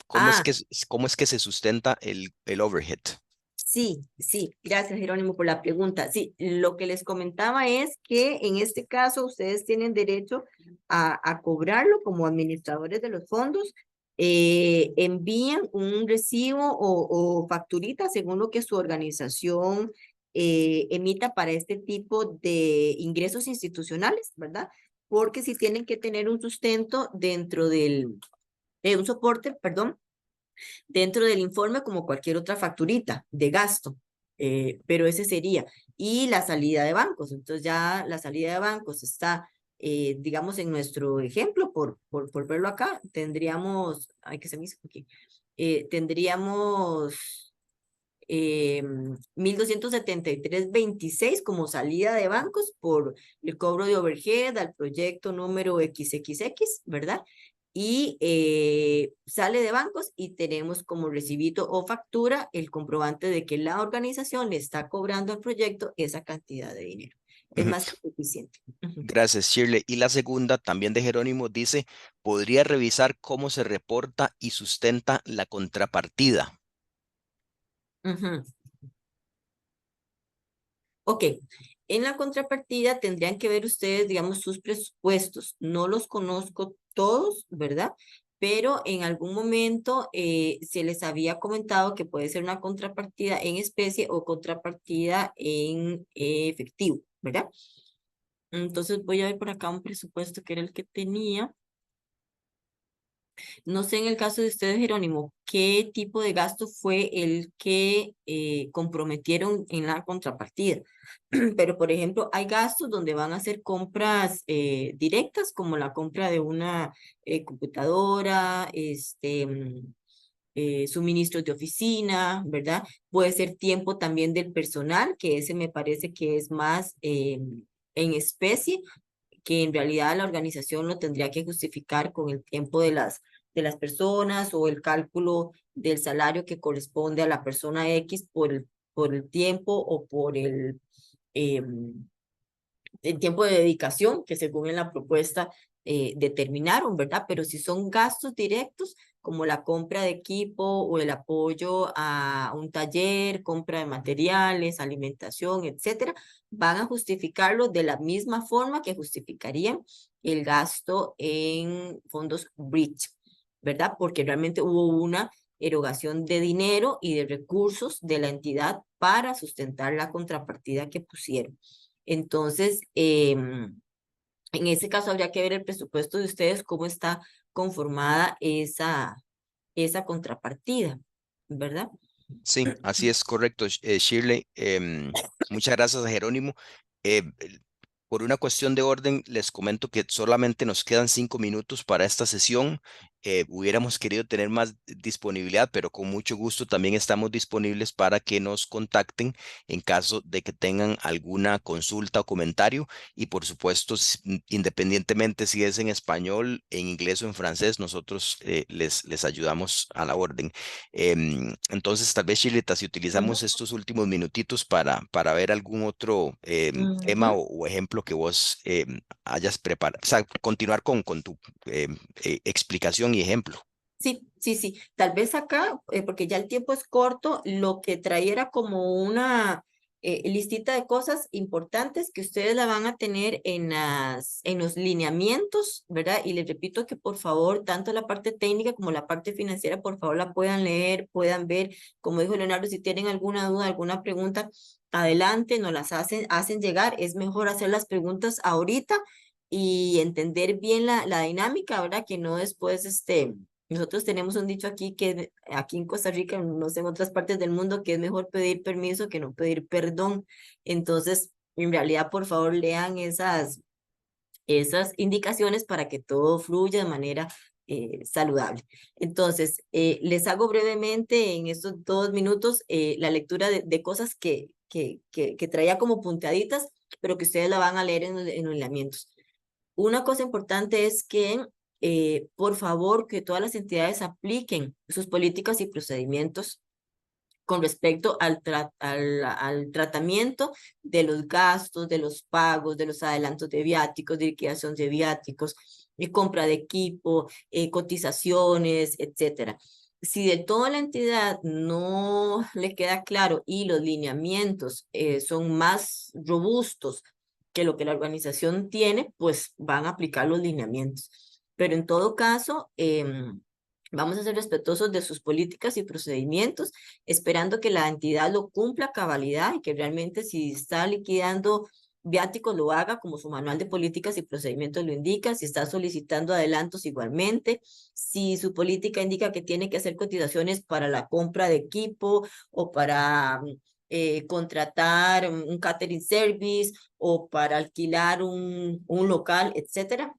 Ah, ¿Cómo es que se sustenta el overhead? sí, sí, gracias Jerónimo por la pregunta. Sí, lo que les comentaba es que en este caso ustedes tienen derecho a cobrarlo como administradores de los fondos. Envían un recibo o facturita según lo que su organización emita para este tipo de ingresos institucionales, ¿verdad? Porque si tienen que tener un sustento dentro un soporte, perdón, dentro del informe como cualquier otra facturita de gasto, pero ese sería. Y la salida de bancos, entonces ya la salida de bancos está, digamos, en nuestro ejemplo, por verlo acá, tendríamos, ay, que se me hizo aquí, tendríamos 1,273,26 como salida de bancos por el cobro de overhead al proyecto número XXX, ¿verdad? Y sale de bancos y tenemos como recibito o factura el comprobante de que la organización le está cobrando al proyecto esa cantidad de dinero. Es Ujú. más que suficiente. Ujú. Gracias, Shirley. Y la segunda, también de Jerónimo, dice, ¿podría revisar cómo se reporta y sustenta la contrapartida? Ujú. Ok, en la contrapartida tendrían que ver ustedes, digamos, sus presupuestos. No los conozco todos, ¿verdad? Pero en algún momento se les había comentado que puede ser una contrapartida en especie o contrapartida en efectivo, ¿verdad? Entonces voy a ver por acá un presupuesto que era el que tenía. No sé en el caso de ustedes, Jerónimo, qué tipo de gasto fue el que comprometieron en la contrapartida. Pero, por ejemplo, hay gastos donde van a hacer compras directas, como la compra de una computadora, suministros de oficina, ¿verdad? Puede ser tiempo también del personal, que ese me parece que es más en especie que en realidad la organización lo tendría que justificar con el tiempo de las personas o el cálculo del salario que corresponde a la persona X por el tiempo o por el tiempo de dedicación que según en la propuesta determinaron, ¿verdad? Pero si son gastos directos, como la compra de equipo o el apoyo a un taller, compra de materiales, alimentación, etcétera, van a justificarlo de la misma forma que justificarían el gasto en fondos Bridge, ¿verdad? Porque realmente hubo una erogación de dinero y de recursos de la entidad para sustentar la contrapartida que pusieron. Entonces, en ese caso habría que ver el presupuesto de ustedes, cómo está conformada esa contrapartida, ¿verdad? Sí, así es correcto, Shirley. Muchas gracias a Jerónimo. Por una cuestión de orden, les comento que solamente nos quedan 5 minutos para esta sesión. Hubiéramos querido tener más disponibilidad, pero con mucho gusto también estamos disponibles para que nos contacten en caso de que tengan alguna consulta o comentario. Y por supuesto, independientemente si es en español, en inglés o en francés, nosotros les ayudamos a la orden. Entonces, tal vez, Shirley, si Ujú, utilizamos estos últimos minutitos para ver algún otro tema ujú. o ejemplo que vos hayas preparado, o sea, continuar con tu explicación y ejemplo. Sí, sí, sí. Tal vez acá, porque ya el tiempo es corto, lo que traía era como una listita de cosas importantes que ustedes la van a tener en los lineamientos, ¿verdad? Y les repito que por favor, tanto la parte técnica como la parte financiera, por favor la puedan leer, puedan ver. Como dijo Leonardo, si tienen alguna duda, alguna pregunta, adelante, nos las hacen llegar. Es mejor hacer las preguntas ahorita y entender bien la dinámica, ¿verdad? Que no después, nosotros tenemos un dicho aquí que aquí en Costa Rica, no sé en otras partes del mundo, que es mejor pedir permiso que no pedir perdón. Entonces, en realidad, por favor, lean esas indicaciones para que todo fluya de manera saludable. Entonces, les hago brevemente en estos 2 minutos la lectura de cosas que traía como punteaditas, pero que ustedes la van a leer en los lineamientos. Una cosa importante es que, por favor, que todas las entidades apliquen sus políticas y procedimientos con respecto al tratamiento de los gastos, de los pagos, de los adelantos de viáticos, de liquidación de viáticos, compra de equipo, cotizaciones, etcétera. Si de toda la entidad no le queda claro y los lineamientos son más robustos que lo que la organización tiene, pues van a aplicar los lineamientos. Pero en todo caso, vamos a ser respetuosos de sus políticas y procedimientos, esperando que la entidad lo cumpla a cabalidad y que realmente si está liquidando viáticos lo haga como su manual de políticas y procedimientos lo indica, si está solicitando adelantos igualmente, si su política indica que tiene que hacer cotizaciones para la compra de equipo o para contratar un catering service o para alquilar un local, etcétera,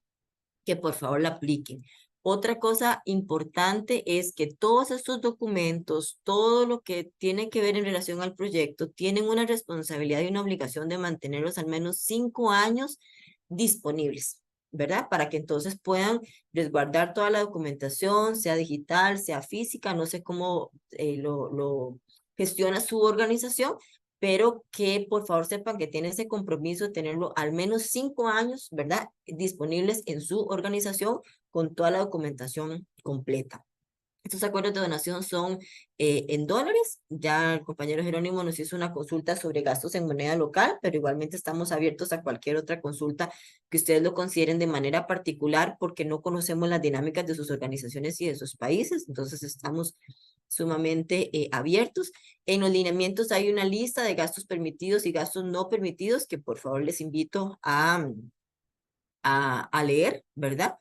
que por favor la apliquen. Otra cosa importante es que todos estos documentos, todo lo que tiene que ver en relación al proyecto, tienen una responsabilidad y una obligación de mantenerlos al menos 5 años disponibles, ¿verdad? Para que entonces puedan resguardar toda la documentación, sea digital, sea física, no sé cómo lo gestiona su organización, pero que por favor sepan que tiene ese compromiso de tenerlo al menos 5 años, ¿verdad? Disponibles en su organización con toda la documentación completa. Estos acuerdos de donación son en dólares. Ya el compañero Jerónimo nos hizo una consulta sobre gastos en moneda local, pero igualmente estamos abiertos a cualquier otra consulta que ustedes lo consideren de manera particular porque no conocemos las dinámicas de sus organizaciones y de sus países. Entonces estamos sumamente abiertos. En los lineamientos hay una lista de gastos permitidos y gastos no permitidos que por favor les invito a leer, ¿verdad?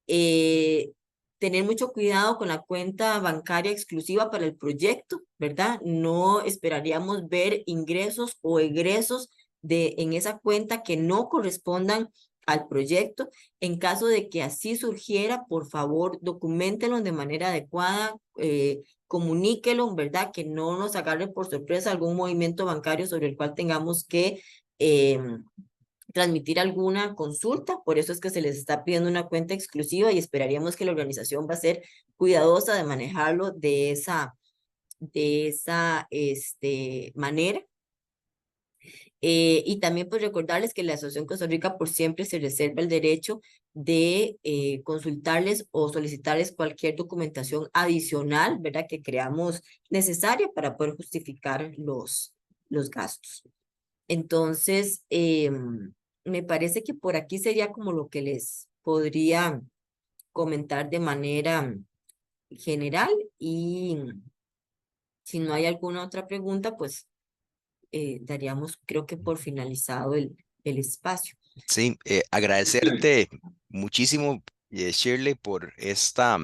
eh, Tener mucho cuidado con la cuenta bancaria exclusiva para el proyecto, ¿verdad? No esperaríamos ver ingresos o egresos en esa cuenta que no correspondan al proyecto. En caso de que así surgiera, por favor, documentenlo de manera adecuada, comuníquelo, ¿verdad? Que no nos agarre por sorpresa algún movimiento bancario sobre el cual tengamos que transmitir alguna consulta, por eso es que se les está pidiendo una cuenta exclusiva y esperaríamos que la organización va a ser cuidadosa de manejarlo de esa manera. Y también pues recordarles que la Asociación Costa Rica por siempre se reserva el derecho de consultarles o solicitarles cualquier documentación adicional, ¿verdad? Que creamos necesaria para poder justificar los gastos. Entonces, me parece que por aquí sería como lo que les podría comentar de manera general y si no hay alguna otra pregunta, pues daríamos, creo que por finalizado el espacio. Sí, agradecerte muchísimo, Shirley, por esta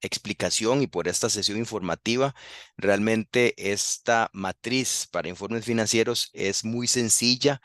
explicación y por esta sesión informativa. Realmente esta matriz para informes financieros es muy sencilla,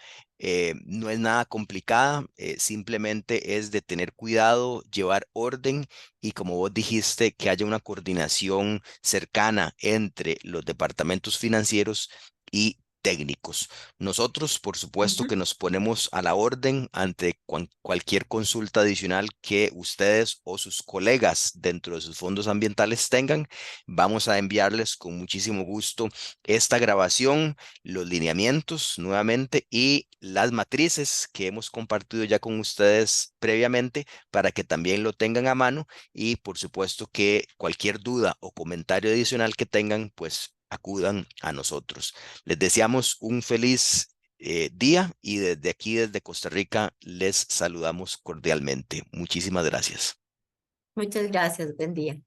no es nada complicada, simplemente es de tener cuidado, llevar orden y como vos dijiste, que haya una coordinación cercana entre los departamentos financieros y técnicos. Nosotros, por supuesto, Ujú. que nos ponemos a la orden ante cualquier consulta adicional que ustedes o sus colegas dentro de sus fondos ambientales tengan. Vamos a enviarles con muchísimo gusto esta grabación, los lineamientos nuevamente y las matrices que hemos compartido ya con ustedes previamente para que también lo tengan a mano y por supuesto que cualquier duda o comentario adicional que tengan, pues acudan a nosotros. Les deseamos un feliz día y desde aquí, desde Costa Rica, les saludamos cordialmente. Muchísimas gracias. Muchas gracias, buen día.